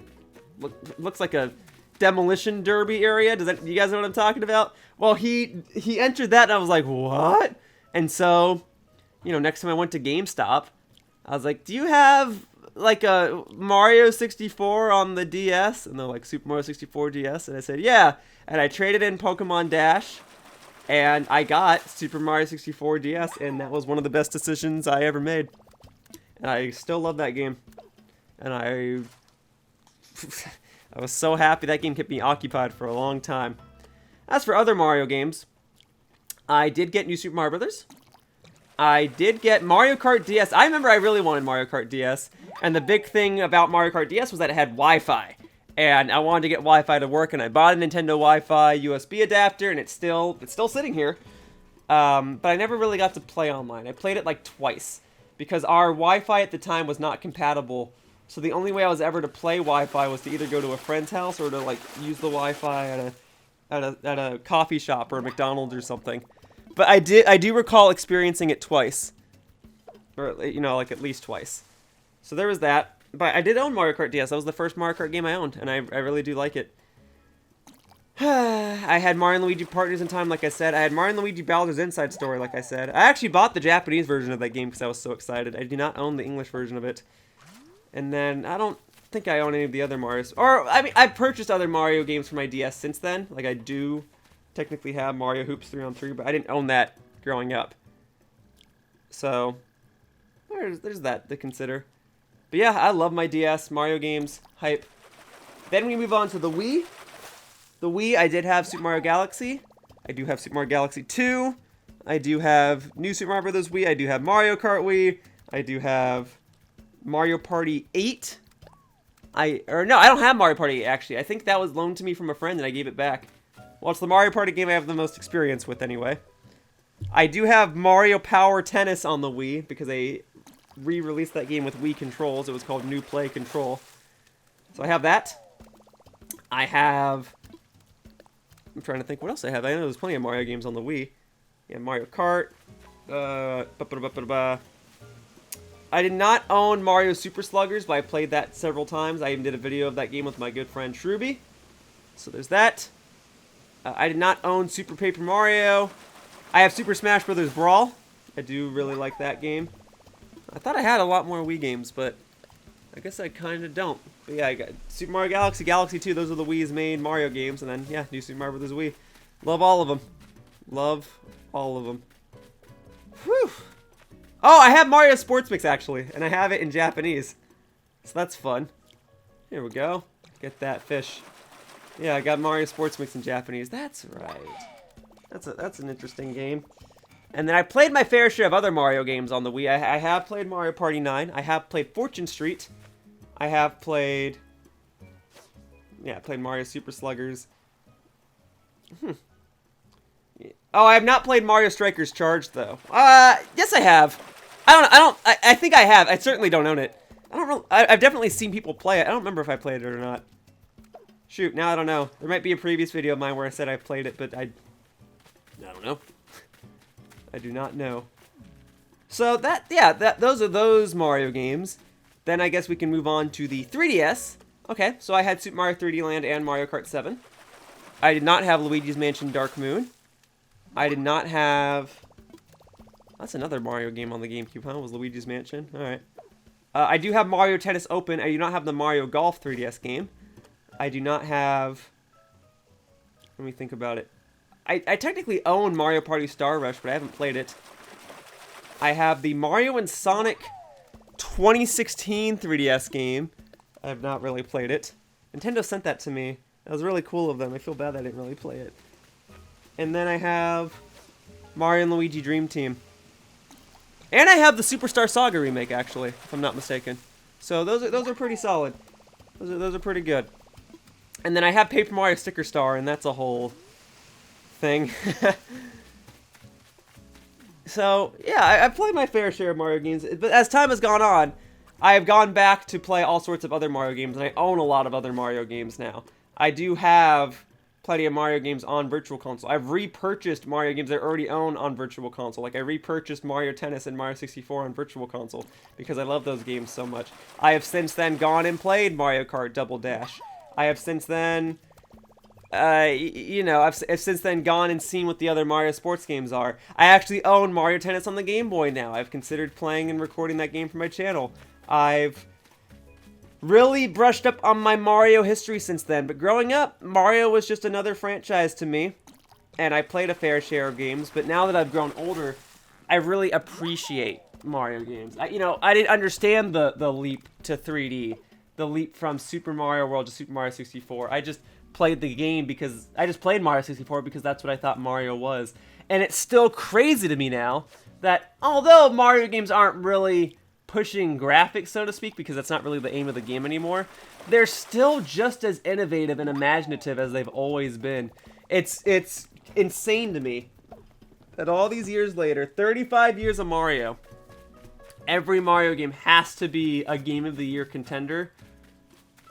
looks like a demolition derby area. You guys know what I'm talking about? Well, he entered that, and I was like, what? And so... You know, next time I went to GameStop, I was like, do you have, like, a Mario 64 on the DS? And they're like, Super Mario 64 DS? And I said, yeah. And I traded in Pokemon Dash, and I got Super Mario 64 DS, and that was one of the best decisions I ever made. And I still love that game. And I was so happy that game kept me occupied for a long time. As for other Mario games, I did get New Super Mario Brothers. I did get Mario Kart DS. I remember I really wanted Mario Kart DS, and the big thing about Mario Kart DS was that it had Wi-Fi, and I wanted to get Wi-Fi to work, and I bought a Nintendo Wi-Fi USB adapter, and it's still sitting here, but I never really got to play online. I played it like twice, because our Wi-Fi at the time was not compatible, so the only way I was ever to play Wi-Fi was to either go to a friend's house or to like use the Wi-Fi at a coffee shop or a McDonald's or something. But I do recall experiencing it twice. Or, you know, like at least twice. So there was that. But I did own Mario Kart DS. That was the first Mario Kart game I owned, and I really do like it. I had Mario & Luigi Partners in Time, like I said. I had Mario & Luigi Bowser's Inside Story, like I said. I actually bought the Japanese version of that game because I was so excited. I do not own the English version of it. And then, I don't think I own any of the other Marios. Or, I mean, I've purchased other Mario games for my DS since then. Like, I do... technically have Mario Hoops 3-on-3, but I didn't own that growing up. So, there's that to consider. But yeah, I love my DS, Mario games, hype. Then we move on to the Wii. The Wii, I did have Super Mario Galaxy. I do have Super Mario Galaxy 2. I do have New Super Mario Bros. Wii. I do have Mario Kart Wii. I do have Mario Party 8. No, I don't have Mario Party 8, actually. I think that was loaned to me from a friend and I gave it back. Well, it's the Mario Party game I have the most experience with, anyway. I do have Mario Power Tennis on the Wii, because they re-released that game with Wii controls. It was called New Play Control. So I have that. I have... I'm trying to think what else I have. I know there's plenty of Mario games on the Wii. Yeah, Mario Kart. I did not own Mario Super Sluggers, but I played that several times. I even did a video of that game with my good friend Shruby. So there's that. I did not own Super Paper Mario. I have Super Smash Bros. Brawl. I do really like that game. I thought I had a lot more Wii games, but I guess I kind of don't. But yeah, I got Super Mario Galaxy, Galaxy 2. Those are the Wii's main Mario games. And then, yeah, New Super Mario Bros. Wii. Love all of them. Love all of them. Whew. Oh, I have Mario Sports Mix, actually. And I have it in Japanese. So that's fun. Here we go. Get that fish. Yeah, I got Mario Sports Mix in Japanese. That's right. That's an interesting game. And then I played my fair share of other Mario games on the Wii. I have played Mario Party 9. I have played Fortune Street. I have played... Yeah, I played Mario Super Sluggers. Oh, I have not played Mario Strikers Charged, though. Yes, I have. I think I have. I certainly don't own it. I don't know. I've definitely seen people play it. I don't remember if I played it or not. Shoot, now I don't know. There might be a previous video of mine where I said I played it, but I don't know. I do not know. So those are those Mario games. Then I guess we can move on to the 3DS. Okay, so I had Super Mario 3D Land and Mario Kart 7. I did not have Luigi's Mansion Dark Moon. I did not have... That's another Mario game on the GameCube, huh? Was Luigi's Mansion? Alright. I do have Mario Tennis Open. I do not have the Mario Golf 3DS game. I do not have... Let me think about it. I technically own Mario Party Star Rush, but I haven't played it. I have the Mario and Sonic 2016 3DS game. I have not really played it. Nintendo sent that to me. That was really cool of them. I feel bad I didn't really play it. And then I have Mario and Luigi Dream Team. And I have the Superstar Saga remake, actually, if I'm not mistaken. So those are pretty solid. Those are pretty good. And then I have Paper Mario Sticker Star, and that's a whole thing. So yeah, I've played my fair share of Mario games, but as time has gone on, I have gone back to play all sorts of other Mario games, and I own a lot of other Mario games now. I do have plenty of Mario games on Virtual Console. I've repurchased Mario games I already own on Virtual Console. Like, I repurchased Mario Tennis and Mario 64 on Virtual Console because I love those games so much. I have since then gone and played Mario Kart Double Dash. I have since then, I've since then gone and seen what the other Mario sports games are. I actually own Mario Tennis on the Game Boy now. I've considered playing and recording that game for my channel. I've really brushed up on my Mario history since then, but growing up, Mario was just another franchise to me, and I played a fair share of games, but now that I've grown older, I really appreciate Mario games. I didn't understand the leap to 3D, the leap from Super Mario World to Super Mario 64. I just played the game because, I just played Mario 64 because that's what I thought Mario was. And it's still crazy to me now that, although Mario games aren't really pushing graphics, so to speak, because that's not really the aim of the game anymore, they're still just as innovative and imaginative as they've always been. It's insane to me that all these years later, 35 years of Mario, every Mario game has to be a Game of the Year contender.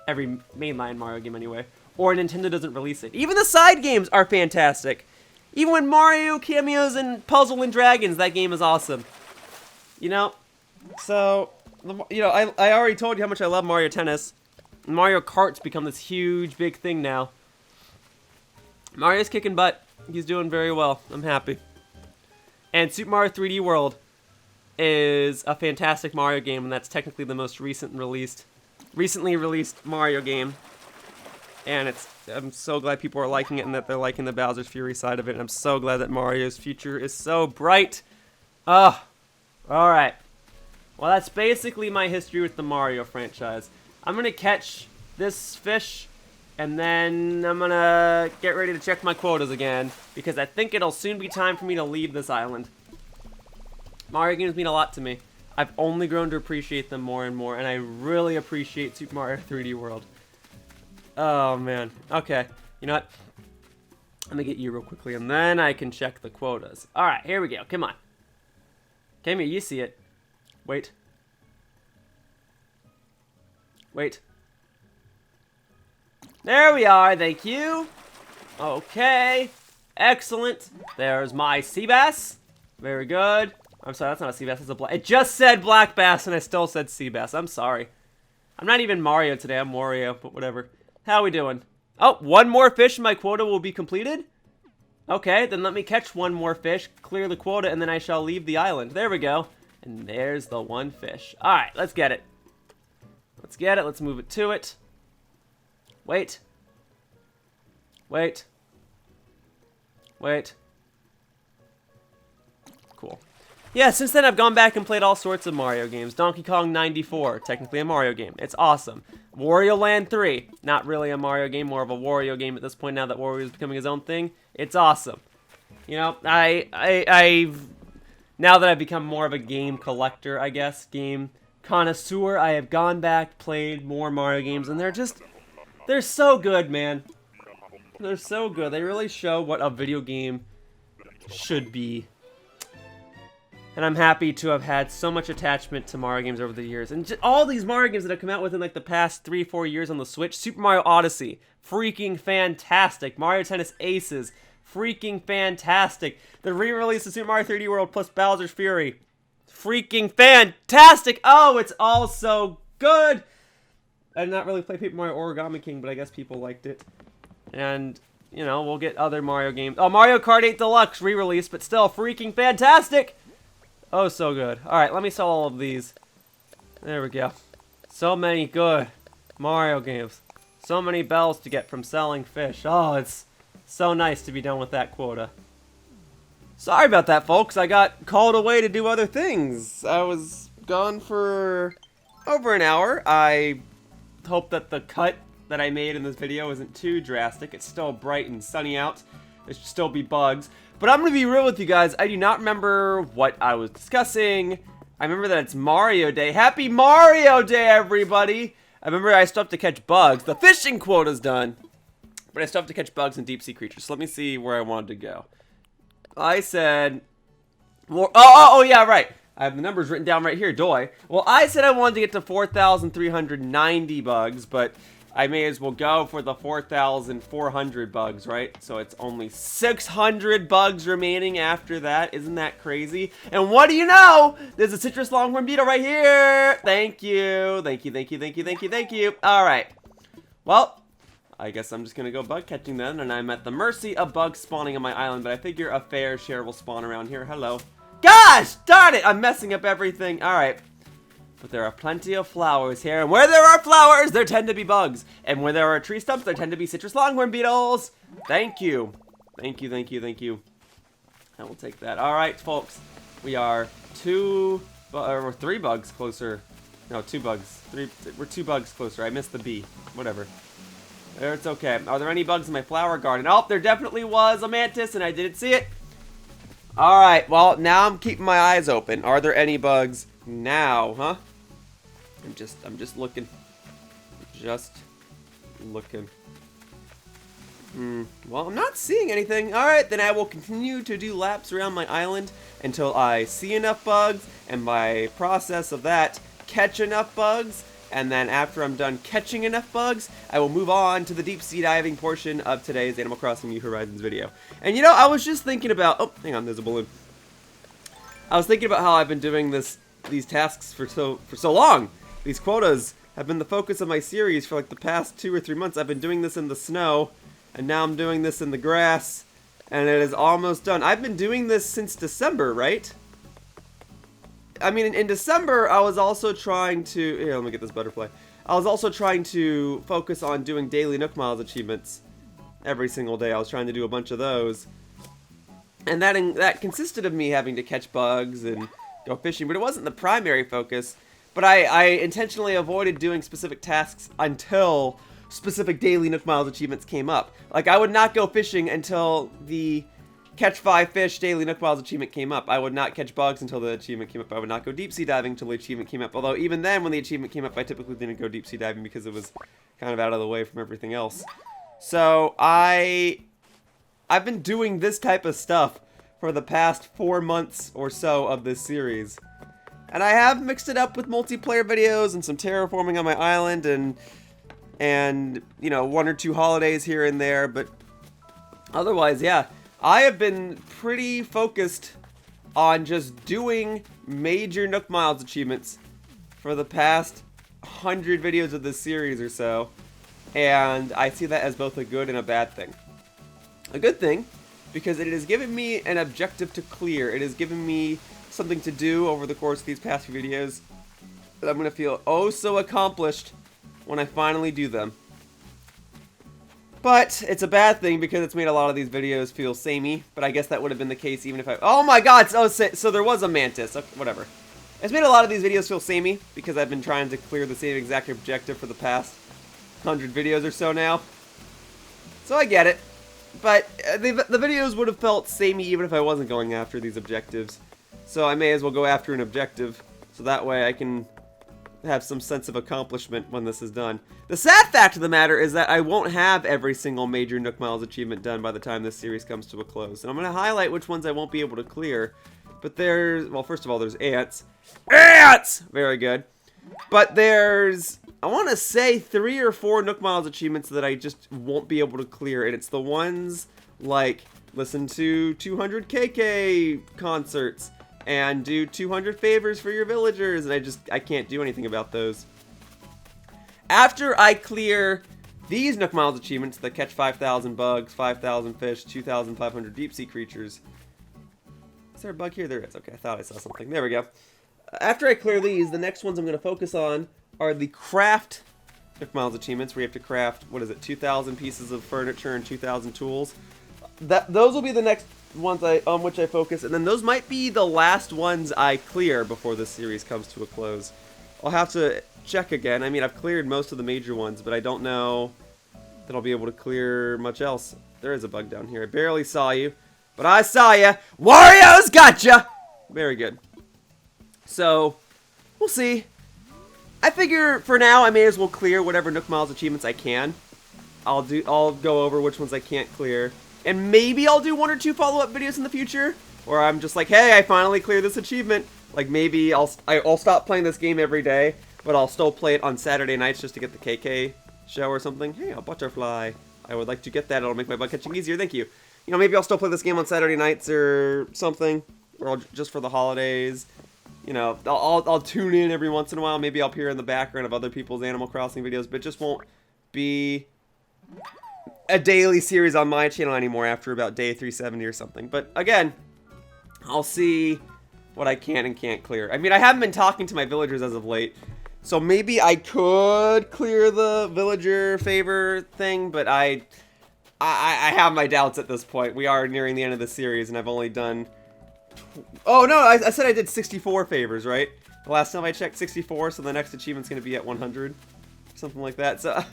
Every mainline Mario game anyway. Or Nintendo doesn't release it. Even the side games are fantastic. Even when Mario cameos in Puzzle and Dragons, that game is awesome. So, I already told you how much I love Mario Tennis. Mario Kart's become this huge, big thing now. Mario's kicking butt. He's doing very well. I'm happy. And Super Mario 3D World is a fantastic Mario game, and that's technically the most recently released Mario game. And I'm so glad people are liking it and that they're liking the Bowser's Fury side of it. And I'm so glad that Mario's future is so bright. Alright. Well, that's basically my history with the Mario franchise. I'm going to catch this fish, and then I'm going to get ready to check my quotas again, because I think it'll soon be time for me to leave this island. Mario games mean a lot to me. I've only grown to appreciate them more and more, and I really appreciate Super Mario 3D World. Oh, man. Okay. You know what? Let me get you real quickly, and then I can check the quotas. Alright, here we go. Come on. Come here, you see it. Wait. There we are, thank you. Okay. Excellent. There's my sea bass. Very good. I'm sorry, that's not a sea bass, that's a black... It just said black bass and I still said sea bass. I'm sorry. I'm not even Mario today, I'm Wario, but whatever. How we doing? Oh, one more fish and my quota will be completed? Okay, then let me catch one more fish, clear the quota, and then I shall leave the island. There we go. And there's the one fish. Alright, let's get it. Let's get it. Let's move it to it. Wait. Cool. Yeah, since then I've gone back and played all sorts of Mario games. Donkey Kong 94, technically a Mario game. It's awesome. Wario Land 3, not really a Mario game, more of a Wario game at this point now that Wario is becoming his own thing. It's awesome. You know, I've now that I've become more of a game collector, I guess, game connoisseur, I have gone back, played more Mario games, and they're so good, man. They're so good. They really show what a video game should be. And I'm happy to have had so much attachment to Mario games over the years. And just all these Mario games that have come out within like the past 3-4 years on the Switch. Super Mario Odyssey, freaking fantastic. Mario Tennis Aces, freaking fantastic. The re-release of Super Mario 3D World plus Bowser's Fury, freaking fantastic. Oh, it's all so good. I did not really play Paper Mario Origami King, but I guess people liked it. And, you know, we'll get other Mario games. Oh, Mario Kart 8 Deluxe re-release, but still freaking fantastic. Oh, so good. Alright, let me sell all of these. There we go. So many good Mario games. So many bells to get from selling fish. Oh, it's so nice to be done with that quota. Sorry about that, folks. I got called away to do other things. I was gone for over an hour. I hope that the cut that I made in this video isn't too drastic. It's still bright and sunny out. There should still be bugs. But I'm going to be real with you guys. I do not remember what I was discussing. I remember that it's Mario Day. Happy Mario Day, everybody! I remember I still have to catch bugs. The fishing quota's done. But I still have to catch bugs and deep sea creatures. So let me see where I wanted to go. I said... Oh, yeah, right. I have the numbers written down right here, doy. Well, I said I wanted to get to 4,390 bugs, but I may as well go for the 4,400 bugs, right? So it's only 600 bugs remaining after that. Isn't that crazy? And what do you know? There's a citrus longhorn beetle right here. Thank you. Thank you, thank you, thank you, thank you, thank you. All right. Well, I guess I'm just going to go bug catching then, and I'm at the mercy of bugs spawning on my island, but I figure a fair share will spawn around here. Hello. Gosh, darn it. I'm messing up everything. All right. But there are plenty of flowers here, and where there are flowers, there tend to be bugs. And where there are tree stumps, there tend to be citrus longhorn beetles. Thank you. Thank you, thank you, thank you. I will take that. All right, folks. We are 3 bugs closer. No, 2 bugs. We're 2 bugs closer. I missed the bee. Whatever. It's okay. Are there any bugs in my flower garden? Oh, there definitely was a mantis, and I didn't see it. All right, well, now I'm keeping my eyes open. Are there any bugs now, huh? I'm just looking. Just looking. Well, I'm not seeing anything. Alright, then I will continue to do laps around my island until I see enough bugs, and by process of that, catch enough bugs, and then after I'm done catching enough bugs, I will move on to the deep sea diving portion of today's Animal Crossing New Horizons video. And you know, I was just thinking about... Oh, hang on, there's a balloon. I was thinking about how I've been doing these tasks for so long. These quotas have been the focus of my series for like the past 2 or 3 months. I've been doing this in the snow, and now I'm doing this in the grass, and it is almost done. I've been doing this since December, right? I mean, in December, I was also trying to... Here, let me get this butterfly. I was also trying to focus on doing daily Nook Miles achievements every single day. I was trying to do a bunch of those. And that consisted of me having to catch bugs and go fishing, but it wasn't the primary focus. But I intentionally avoided doing specific tasks until specific daily Nook Miles achievements came up. Like, I would not go fishing until the catch 5 fish daily Nook Miles achievement came up. I would not catch bugs until the achievement came up. I would not go deep sea diving until the achievement came up. Although even then, when the achievement came up, I typically didn't go deep sea diving because it was kind of out of the way from everything else. So I've been doing this type of stuff for the past 4 months or so of this series. And I have mixed it up with multiplayer videos and some terraforming on my island and you know, 1 or 2 holidays here and there, but otherwise, yeah, I have been pretty focused on just doing major Nook Miles achievements for the past 100 videos of this series or so, and I see that as both a good and a bad thing. A good thing, because it has given me an objective to clear. It has given me something to do over the course of these past few videos that I'm going to feel oh so accomplished when I finally do them. But it's a bad thing because it's made a lot of these videos feel samey. But I guess that would have been the case even if I... Oh my god! So there was a mantis. Okay, whatever. It's made a lot of these videos feel samey because I've been trying to clear the same exact objective for the past 100 videos or so now. So I get it. But the videos would have felt samey even if I wasn't going after these objectives. So I may as well go after an objective. So that way I can have some sense of accomplishment when this is done. The sad fact of the matter is that I won't have every single major Nook Miles achievement done by the time this series comes to a close. And I'm going to highlight which ones I won't be able to clear. But there's, well, first of all, there's ants. Ants! Very good. But there's, I want to say 3 or 4 Nook Miles achievements that I just won't be able to clear. And it's the ones like listen to 200 KK concerts and do 200 favors for your villagers. And I can't do anything about those. After I clear these Nook Miles achievements that catch 5,000 bugs, 5,000 fish, 2,500 deep sea creatures. Is there a bug here? There is. Okay, I thought I saw something. There we go. After I clear these, the next ones I'm going to focus on are the craft Nook Miles achievements, where you have to craft, what is it, 2,000 pieces of furniture and 2,000 tools. Those will be the next ones on which I focus, and then those might be the last ones I clear before this series comes to a close. I'll have to check again. I mean, I've cleared most of the major ones, but I don't know that I'll be able to clear much else. There is a bug down here. I barely saw you, but I saw ya. Wario's gotcha! Very good. So, we'll see. I figure for now I may as well clear whatever Nook Miles achievements I can. I'll go over which ones I can't clear. And maybe I'll do 1 or 2 follow-up videos in the future where I'm just like, hey, I finally cleared this achievement. Like maybe I'll stop playing this game every day, but I'll still play it on Saturday nights just to get the KK show or something. Hey, a butterfly. I would like to get that. It'll make my bug catching easier. Thank you. You know, maybe I'll still play this game on Saturday nights or something, or just for the holidays. You know, I'll tune in every once in a while. Maybe I'll appear in the background of other people's Animal Crossing videos, but it just won't be a daily series on my channel anymore after about day 370 or something. But again, I'll see what I can and can't clear. I mean, I haven't been talking to my villagers as of late, so maybe I could clear the villager favor thing, but I have my doubts at this point. We are nearing the end of the series, and I've only done... Oh, no, I said I did 64 favors, right? The last time I checked 64, so the next achievement's going to be at 100. Something like that. So,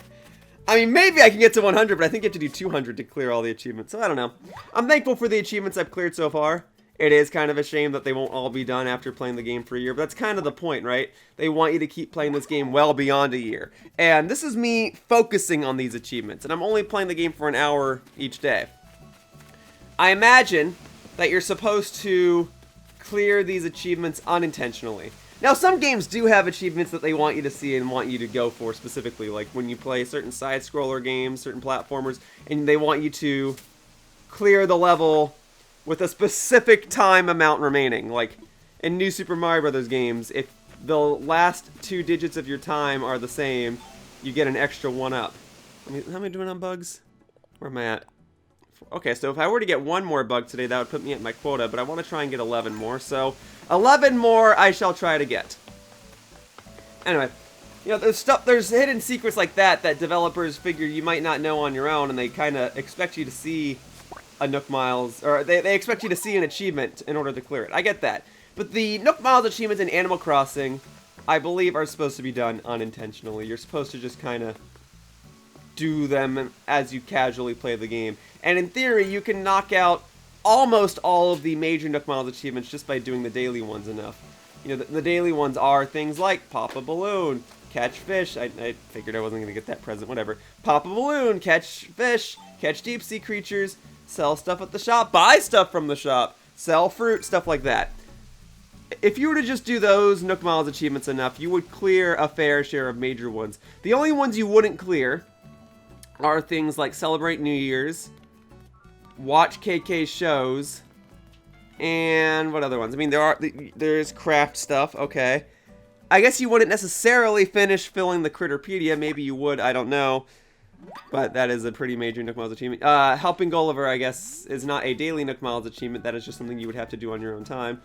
I mean, maybe I can get to 100, but I think you have to do 200 to clear all the achievements. So, I don't know. I'm thankful for the achievements I've cleared so far. It is kind of a shame that they won't all be done after playing the game for a year, but that's kind of the point, right? They want you to keep playing this game well beyond a year. And this is me focusing on these achievements, and I'm only playing the game for an hour each day. I imagine that you're supposed to clear these achievements unintentionally. Now, some games do have achievements that they want you to see and want you to go for specifically, like when you play certain side-scroller games, certain platformers, and they want you to clear the level with a specific time amount remaining. Like in New Super Mario Bros. Games, if the last 2 digits of your time are the same, you get an extra 1-up. I mean, how am I doing on bugs? Where am I at? Okay, so if I were to get 1 more bug today, that would put me at my quota, but I want to try and get 11 more, so 11 more I shall try to get. Anyway, you know, there's hidden secrets like that developers figure you might not know on your own, and they kind of expect you to see a Nook Miles, or they expect you to see an achievement in order to clear it. I get that. But the Nook Miles achievements in Animal Crossing, I believe, are supposed to be done unintentionally. You're supposed to just kind of do them as you casually play the game. And in theory, you can knock out almost all of the major Nook Miles achievements just by doing the daily ones enough. You know, the daily ones are things like pop a balloon, catch fish. I figured I wasn't going to get that present, whatever. Pop a balloon, catch fish, catch deep sea creatures, sell stuff at the shop, buy stuff from the shop, sell fruit, stuff like that. If you were to just do those Nook Miles achievements enough, you would clear a fair share of major ones. The only ones you wouldn't clear are things like celebrate New Year's, watch KK shows, and what other ones? I mean, there's craft stuff, okay. I guess you wouldn't necessarily finish filling the Critterpedia. Maybe you would, I don't know. But that is a pretty major Nook Miles achievement. Helping Gulliver, I guess, is not a daily Nook Miles achievement. That is just something you would have to do on your own time.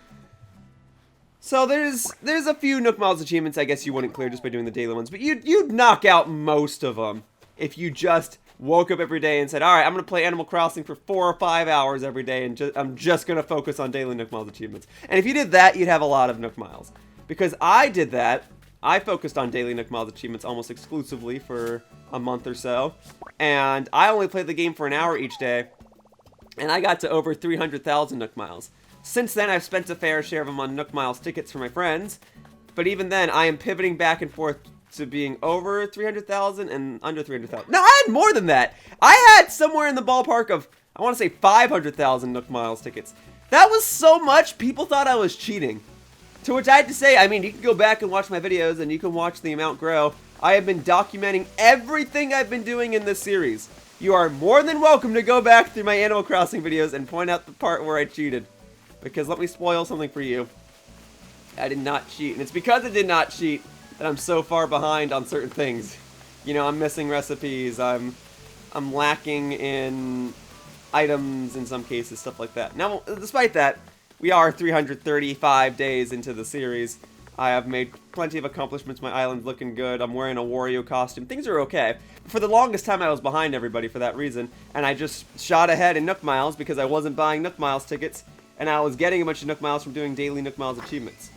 So there's a few Nook Miles achievements I guess you wouldn't clear just by doing the daily ones. But you'd knock out most of them if you just woke up every day and said, all right, I'm going to play Animal Crossing for 4 or 5 hours every day, and I'm just going to focus on daily Nook Miles achievements. And if you did that, you'd have a lot of Nook Miles. Because I did that. I focused on daily Nook Miles achievements almost exclusively for a month or so. And I only played the game for an hour each day. And I got to over 300,000 Nook Miles. Since then, I've spent a fair share of them on Nook Miles tickets for my friends. But even then, I am pivoting back and forth to being over 300,000 and under 300,000. No, I had more than that. I had somewhere in the ballpark of, I want to say 500,000 Nook Miles tickets. That was so much, people thought I was cheating. To which I had to say, I mean, you can go back and watch my videos and you can watch the amount grow. I have been documenting everything I've been doing in this series. You are more than welcome to go back through my Animal Crossing videos and point out the part where I cheated. Because let me spoil something for you. I did not cheat, and it's because I did not cheat that I'm so far behind on certain things. You know, I'm missing recipes, I'm lacking in items in some cases, stuff like that. Now, despite that, we are 335 days into the series. I have made plenty of accomplishments, my island's looking good, I'm wearing a Wario costume, things are okay. For the longest time I was behind everybody for that reason, and I just shot ahead in Nook Miles because I wasn't buying Nook Miles tickets, and I was getting a bunch of Nook Miles from doing daily Nook Miles achievements.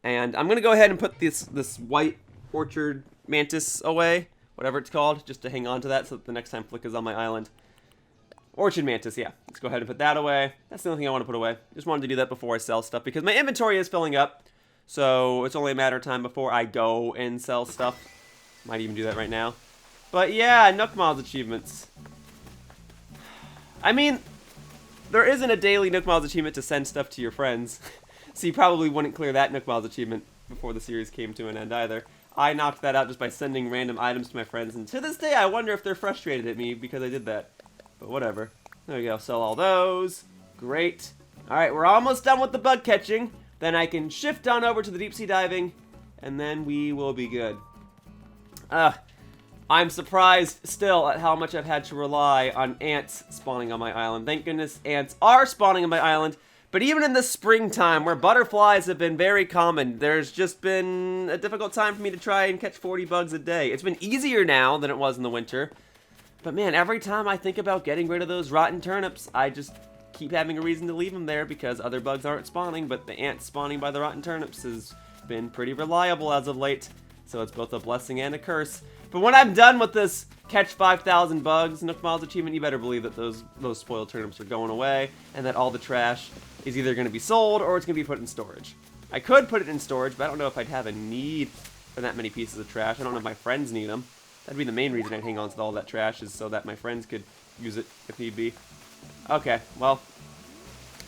And I'm going to go ahead and put this white orchard mantis away, whatever it's called, just to hang on to that so that the next time Flick is on my island. Orchard mantis, yeah. Let's go ahead and put that away. That's the only thing I want to put away. Just wanted to do that before I sell stuff because my inventory is filling up. So it's only a matter of time before I go and sell stuff. Might even do that right now. But yeah, Nook Miles achievements. I mean, there isn't a daily Nook Miles achievement to send stuff to your friends. So you probably wouldn't clear that Nook Miles achievement before the series came to an end either. I knocked that out just by sending random items to my friends, and to this day I wonder if they're frustrated at me because I did that. But whatever. There we go, sell all those. Great. Alright, we're almost done with the bug catching. Then I can shift on over to the deep sea diving, and then we will be good. I'm surprised still at how much I've had to rely on ants spawning on my island. Thank goodness ants are spawning on my island. But even in the springtime, where butterflies have been very common, there's just been a difficult time for me to try and catch 40 bugs a day. It's been easier now than it was in the winter. But man, every time I think about getting rid of those rotten turnips, I just keep having a reason to leave them there because other bugs aren't spawning, but the ants spawning by the rotten turnips has been pretty reliable as of late. So it's both a blessing and a curse. But when I'm done with this catch 5,000 bugs Nook Miles achievement, you better believe that those spoiled turnips are going away and that all the trash is either going to be sold or it's going to be put in storage. I could put it in storage, but I don't know if I'd have a need for that many pieces of trash. I don't know if my friends need them. That'd be the main reason I'd hang on to all that trash, is so that my friends could use it if need be. Okay, well,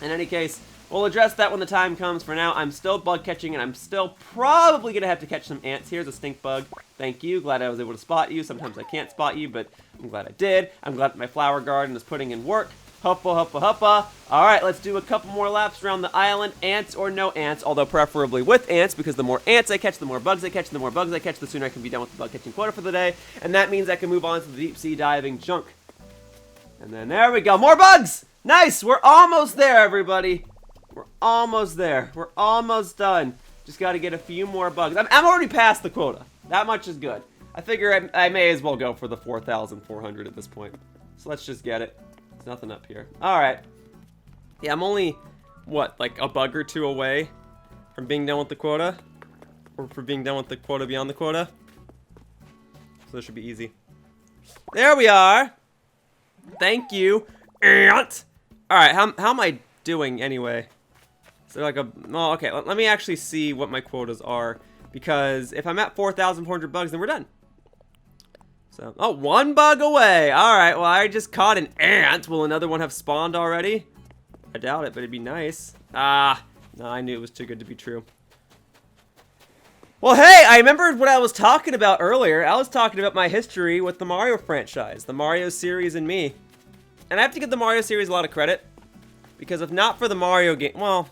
in any case, we'll address that when the time comes. For now, I'm still bug catching, and I'm still probably going to have to catch some ants. Here's a stink bug. Thank you. Glad I was able to spot you. Sometimes I can't spot you, but I'm glad I did. I'm glad that my flower garden is putting in work. Huppa, huppa, huppa. Alright, let's do a couple more laps around the island. Ants or no ants, although preferably with ants, because the more ants I catch, the more bugs I catch, and the more bugs I catch, the sooner I can be done with the bug catching quota for the day. And that means I can move on to the deep sea diving junk. And then there we go. More bugs! Nice! We're almost there, everybody. We're almost there. We're almost done. Just got to get a few more bugs. I'm already past the quota. That much is good. I figure I may as well go for the 4,400 at this point. So let's just get it. There's nothing up here. Alright. Yeah, I'm only, what, like a bug or two away from being done with the quota? Or for being done with the quota beyond the quota? So this should be easy. There we are! Thank you, ant! Alright, how am I doing anyway? Is there like a... Oh, okay, let me actually see what my quotas are. Because if I'm at 4,400 bugs, then we're done. So, oh, one bug away. Alright, well, I just caught an ant. Will another one have spawned already? I doubt it, but it'd be nice. Ah, no, I knew it was too good to be true. Well, hey, I remembered what I was talking about earlier. I was talking about my history with the Mario franchise, the Mario series and me. And I have to give the Mario series a lot of credit. Because if not for the Mario game, well,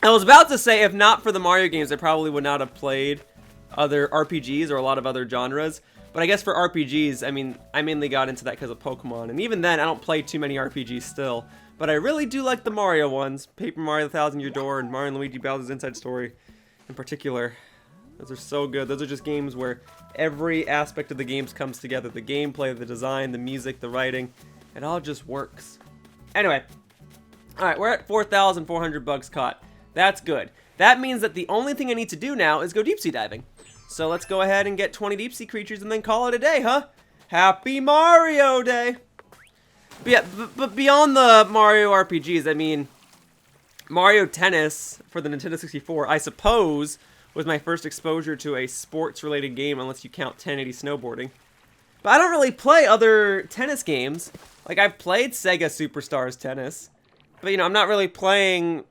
I was about to say if not for the Mario games, I probably would not have played other RPGs or a lot of other genres. But I guess for RPGs, I mean, I mainly got into that because of Pokemon. And even then, I don't play too many RPGs still. But I really do like the Mario ones. Paper Mario: The Thousand Year Door and Mario and Luigi Bowser's Inside Story in particular. Those are so good. Those are just games where every aspect of the games comes together. The gameplay, the design, the music, the writing. It all just works. Anyway. Alright, we're at 4,400 bugs caught. That's good. That means that the only thing I need to do now is go deep sea diving. So let's go ahead and get 20 deep sea creatures and then call it a day, huh? Happy Mario Day! But yeah, but beyond the Mario RPGs, I mean, Mario Tennis for the Nintendo 64, I suppose, was my first exposure to a sports-related game, unless you count 1080 snowboarding. But I don't really play other tennis games. Like, I've played Sega Superstars Tennis. But, you know, I'm not really playing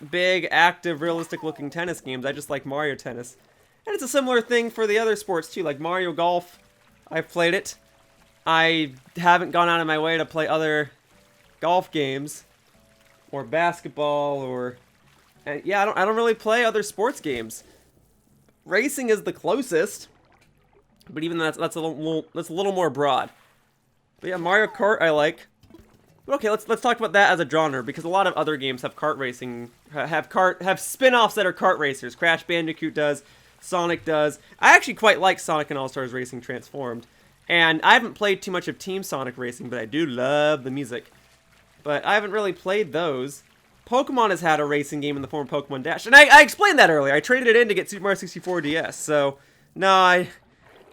big, active, realistic-looking tennis games. I just like Mario Tennis. And it's a similar thing for the other sports, too. Like Mario Golf, I've played it. I haven't gone out of my way to play other golf games. Or basketball, or... yeah, I don't really play other sports games. Racing is the closest. But even that's a little more broad. But yeah, Mario Kart I like. But okay, let's talk about that as a genre, because a lot of other games have kart racing, have spin-offs that are kart racers. Crash Bandicoot does, Sonic does. I actually quite like Sonic and All-Stars Racing Transformed. And I haven't played too much of Team Sonic Racing, but I do love the music. But I haven't really played those. Pokemon has had a racing game in the form of Pokemon Dash, and I explained that earlier. I traded it in to get Super Mario 64 DS, so no,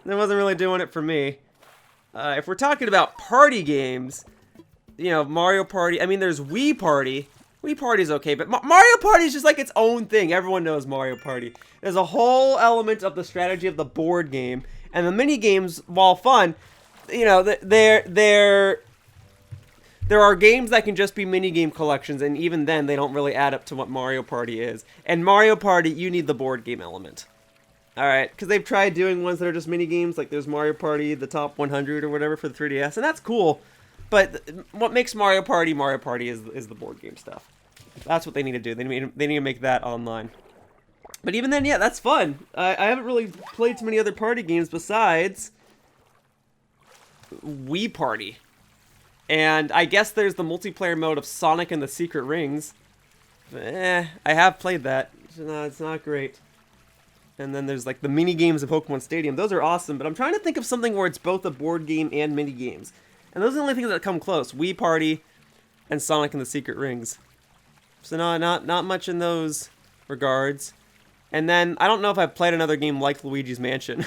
that wasn't really doing it for me. If we're talking about party games, you know, Mario Party, I mean, there's Wii Party. Wii Party's okay, but Mario Party is just like its own thing. Everyone knows Mario Party. There's a whole element of the strategy of the board game, and the mini games, while fun, you know, there are games that can just be mini-game collections, and even then, they don't really add up to what Mario Party is. And Mario Party, you need the board game element. Alright, because they've tried doing ones that are just mini-games, like there's Mario Party, the top 100 or whatever for the 3DS, and that's cool. But what makes Mario Party is the board game stuff. That's what they need to do. They need to make that online. But even then, yeah, that's fun. I haven't really played too many other party games besides Wii Party. And I guess there's the multiplayer mode of Sonic and the Secret Rings. I have played that. No, it's not great. And then there's like the mini games of Pokemon Stadium. Those are awesome, but I'm trying to think of something where it's both a board game and mini games. And those are the only things that come close. Wii Party and Sonic and the Secret Rings. So no, not much in those regards. And then I don't know if I've played another game like Luigi's Mansion.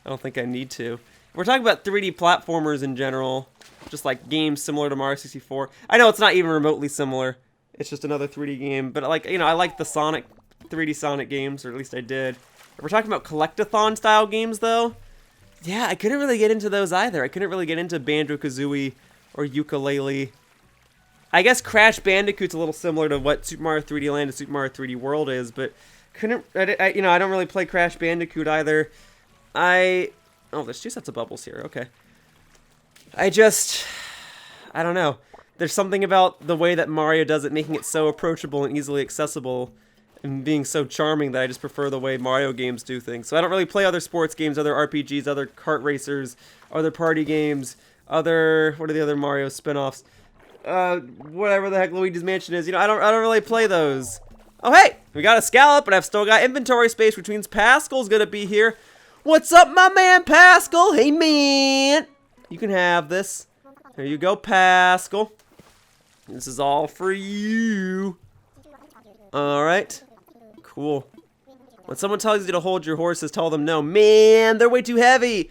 I don't think I need to. We're talking about 3D platformers in general. Just like games similar to Mario 64. I know it's not even remotely similar. It's just another 3D game. But like, you know, I like the 3D Sonic games, or at least I did. If we're talking about collectathon style games though, yeah, I couldn't really get into those either. I couldn't really get into Banjo-Kazooie or Yooka-Laylee. I guess Crash Bandicoot's a little similar to what Super Mario 3D Land and Super Mario 3D World is, but I don't really play Crash Bandicoot either. Oh, there's 2 sets of bubbles here. Okay. I don't know. There's something about the way that Mario does it, making it so approachable and easily accessible, and being so charming, that I just prefer the way Mario games do things. So I don't really play other sports games, other RPGs, other kart racers, other party games, what are the other Mario spin-offs? Whatever the heck Luigi's Mansion is. You know, I don't really play those. Oh, hey! We got a scallop, but I've still got inventory space, which means Pascal's gonna be here. What's up, my man Pascal? Hey, man! You can have this. There you go, Pascal. This is all for you. Alright. Cool. When someone tells you to hold your horses, tell them no. Man, they're way too heavy!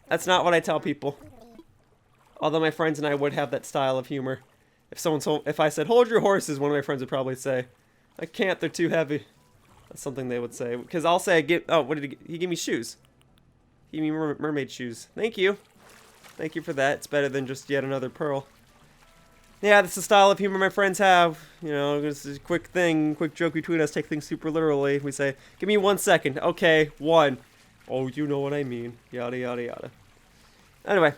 That's not what I tell people. Although my friends and I would have that style of humor. If I said, hold your horses, one of my friends would probably say, I can't, they're too heavy. That's something they would say. Because I'll say, what did he give me? Shoes. He gave me mermaid shoes. Thank you. Thank you for that. It's better than just yet another pearl. Yeah, that's the style of humor my friends have. You know, this is a quick joke between us, take things super literally. We say, give me 1 second. Okay, 1. Oh, you know what I mean. Yada, yada, yada. Anyway,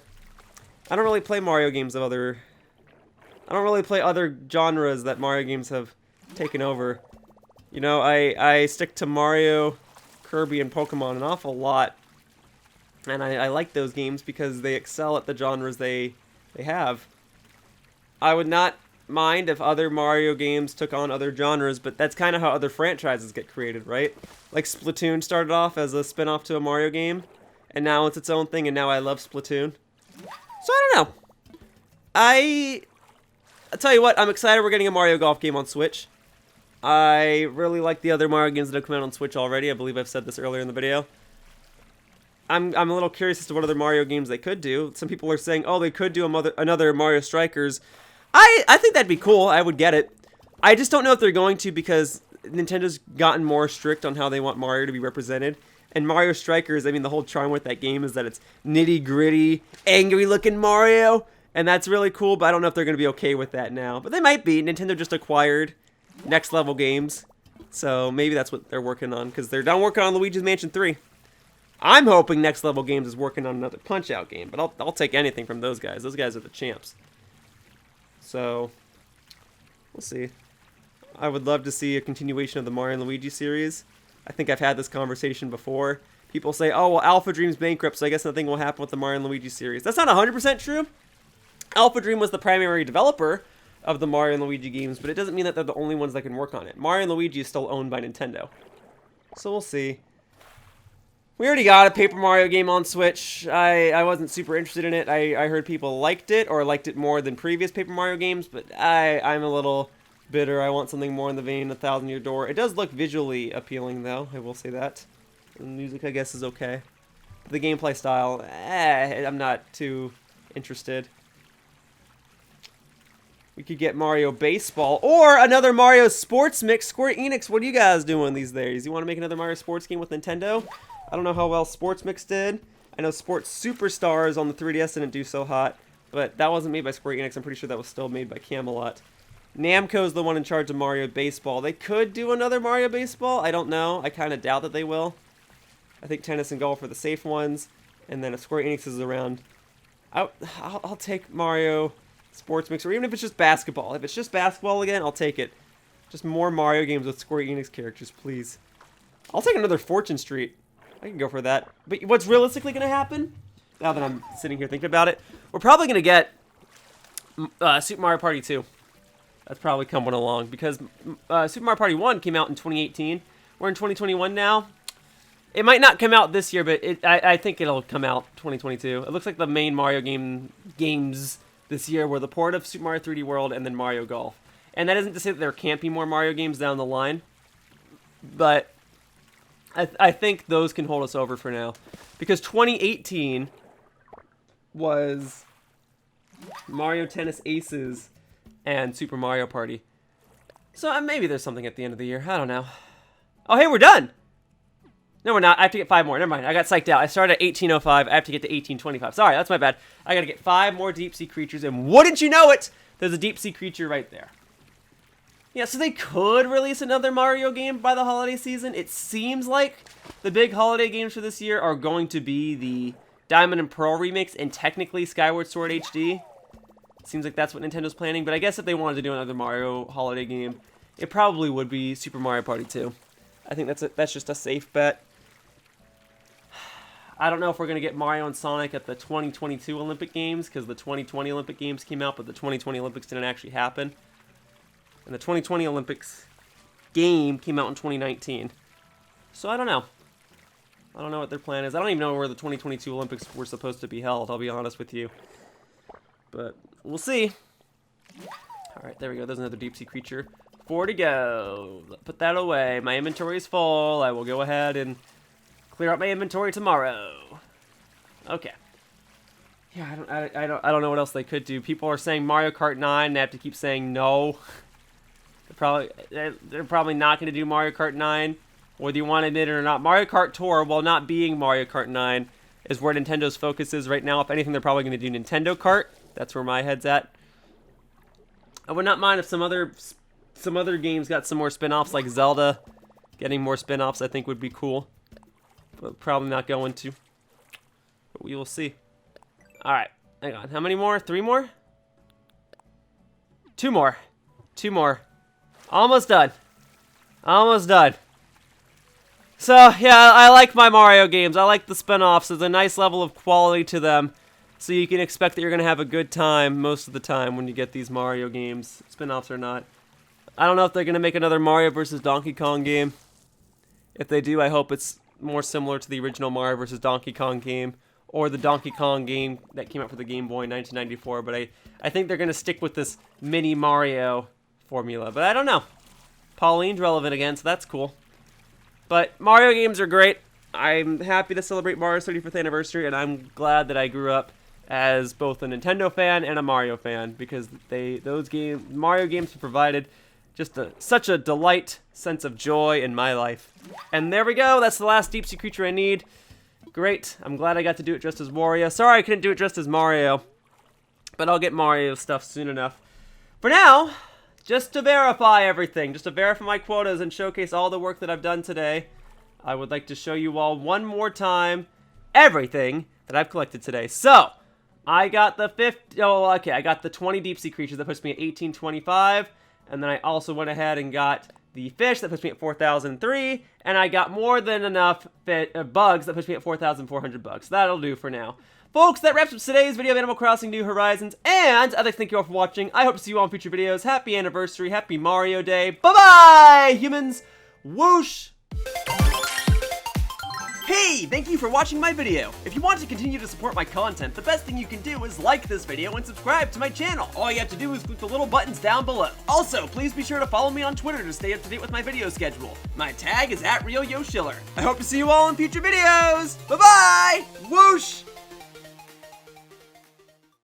I don't really play Mario games I don't really play other genres that Mario games have taken over. You know, I stick to Mario, Kirby, and Pokemon an awful lot. And I like those games because they excel at the genres they have. I would not mind if other Mario games took on other genres, but that's kind of how other franchises get created, right? Like Splatoon started off as a spin-off to a Mario game, and now it's its own thing, and now I love Splatoon. So I don't know. I'll tell you what, I'm excited we're getting a Mario Golf game on Switch. I really like the other Mario games that have come out on Switch already. I believe I've said this earlier in the video. I'm a little curious as to what other Mario games they could do. Some people are saying, oh, they could do another Mario Strikers. I think that'd be cool. I would get it. I just don't know if they're going to, because Nintendo's gotten more strict on how they want Mario to be represented. And Mario Strikers, I mean, the whole charm with that game is that it's nitty-gritty, angry-looking Mario. And that's really cool, but I don't know if they're going to be okay with that now. But they might be. Nintendo just acquired Next Level Games. So maybe that's what they're working on, because they're done working on Luigi's Mansion 3. I'm hoping Next Level Games is working on another Punch-Out game, but I'll take anything from those guys. Those guys are the champs. So, we'll see. I would love to see a continuation of the Mario and Luigi series. I think I've had this conversation before. People say, oh, well, Alpha Dream's bankrupt, so I guess nothing will happen with the Mario and Luigi series. That's not 100% true. Alpha Dream was the primary developer of the Mario and Luigi games, but it doesn't mean that they're the only ones that can work on it. Mario and Luigi is still owned by Nintendo. So we'll see. We already got a Paper Mario game on Switch. I wasn't super interested in it. I heard people liked it, or liked it more than previous Paper Mario games, but I'm a little bitter. I want something more in the vein of Thousand Year Door. It does look visually appealing, though. I will say that. The music, I guess, is okay. The gameplay style, I'm not too interested. We could get Mario Baseball, or another Mario Sports Mix. Square Enix, what are you guys doing these days? You want to make another Mario Sports game with Nintendo? I don't know how well Sports Mix did. I know Sports Superstars on the 3DS didn't do so hot, but that wasn't made by Square Enix. I'm pretty sure that was still made by Camelot. Namco's the one in charge of Mario Baseball. They could do another Mario Baseball. I don't know. I kind of doubt that they will. I think tennis and golf are the safe ones, and then if Square Enix is around, I'll take Mario Sports Mix, or even if it's just basketball. If it's just basketball again, I'll take it. Just more Mario games with Square Enix characters, please. I'll take another Fortune Street. I can go for that. But what's realistically going to happen, now that I'm sitting here thinking about it, we're probably going to get Super Mario Party 2. That's probably coming along, because Super Mario Party 1 came out in 2018. We're in 2021 now. It might not come out this year, but I think it'll come out 2022. It looks like the main Mario games this year were the port of Super Mario 3D World and then Mario Golf. And that isn't to say that there can't be more Mario games down the line, but I think those can hold us over for now. Because 2018 was Mario Tennis Aces and Super Mario Party. So maybe there's something at the end of the year. I don't know. Oh, hey, we're done! No, we're not. I have to get 5 more. Never mind. I got psyched out. I started at 1805. I have to get to 1825. Sorry, that's my bad. I got to get 5 more deep sea creatures, and wouldn't you know it, there's a deep sea creature right there. Yeah, so they could release another Mario game by the holiday season. It seems like the big holiday games for this year are going to be the Diamond and Pearl remix and technically Skyward Sword HD. It seems like that's what Nintendo's planning, but I guess if they wanted to do another Mario holiday game, it probably would be Super Mario Party 2. I think that's just a safe bet. I don't know if we're going to get Mario and Sonic at the 2022 Olympic Games, because the 2020 Olympic Games came out, but the 2020 Olympics didn't actually happen. And the 2020 Olympics game came out in 2019. So I don't know. I don't know what their plan is. I don't even know where the 2022 Olympics were supposed to be held, I'll be honest with you. But we'll see. Alright, there we go. There's another deep sea creature. 4 to go. Put that away. My inventory is full. I will go ahead and clear out my inventory tomorrow. Okay. Yeah, I don't know what else they could do. People are saying Mario Kart 9. They have to keep saying no. They're probably not going to do Mario Kart 9, whether you want to admit it or not. Mario Kart Tour, while not being Mario Kart 9, is where Nintendo's focus is right now. If anything, they're probably going to do Nintendo Kart. That's where my head's at. I would not mind if some other games got some more spin-offs, like Zelda. Getting more spin-offs, I think, would be cool. But probably not going to. But we will see. Alright, hang on. How many more? 3 more? 2 more. 2 more. Almost done. Almost done. So, yeah, I like my Mario games. I like the spin-offs. There's a nice level of quality to them. So you can expect that you're going to have a good time most of the time when you get these Mario games, spin-offs or not. I don't know if they're going to make another Mario vs. Donkey Kong game. If they do, I hope it's more similar to the original Mario vs. Donkey Kong game, or the Donkey Kong game that came out for the Game Boy in 1994, but I think they're going to stick with this mini Mario formula, but I don't know. Pauline's relevant again, so that's cool. But Mario games are great. I'm happy to celebrate Mario's 35th anniversary, and I'm glad that I grew up as both a Nintendo fan and a Mario fan, because Mario games have provided just such a delight, sense of joy in my life. And there we go. That's the last deep sea creature I need. Great. I'm glad I got to do it just as Wario. Sorry I couldn't do it just as Mario, but I'll get Mario stuff soon enough. For now, just to verify everything, just to verify my quotas and showcase all the work that I've done today, I would like to show you all one more time everything that I've collected today. So, I got the I got the 20 deep sea creatures. That puts me at 1825. And then I also went ahead and got the fish. That puts me at 4,003. And I got more than enough bugs. That puts me at 4,400 bugs. That'll do for now. Folks, that wraps up today's video of Animal Crossing New Horizons. And I'd like to thank you all for watching. I hope to see you all in future videos. Happy anniversary. Happy Mario Day. Bye-bye, humans. Whoosh. Hey, thank you for watching my video. If you want to continue to support my content, the best thing you can do is like this video and subscribe to my channel. All you have to do is click the little buttons down below. Also, please be sure to follow me on Twitter to stay up to date with my video schedule. My tag is @RealYoshiller. I hope to see you all in future videos. Bye-bye! Whoosh!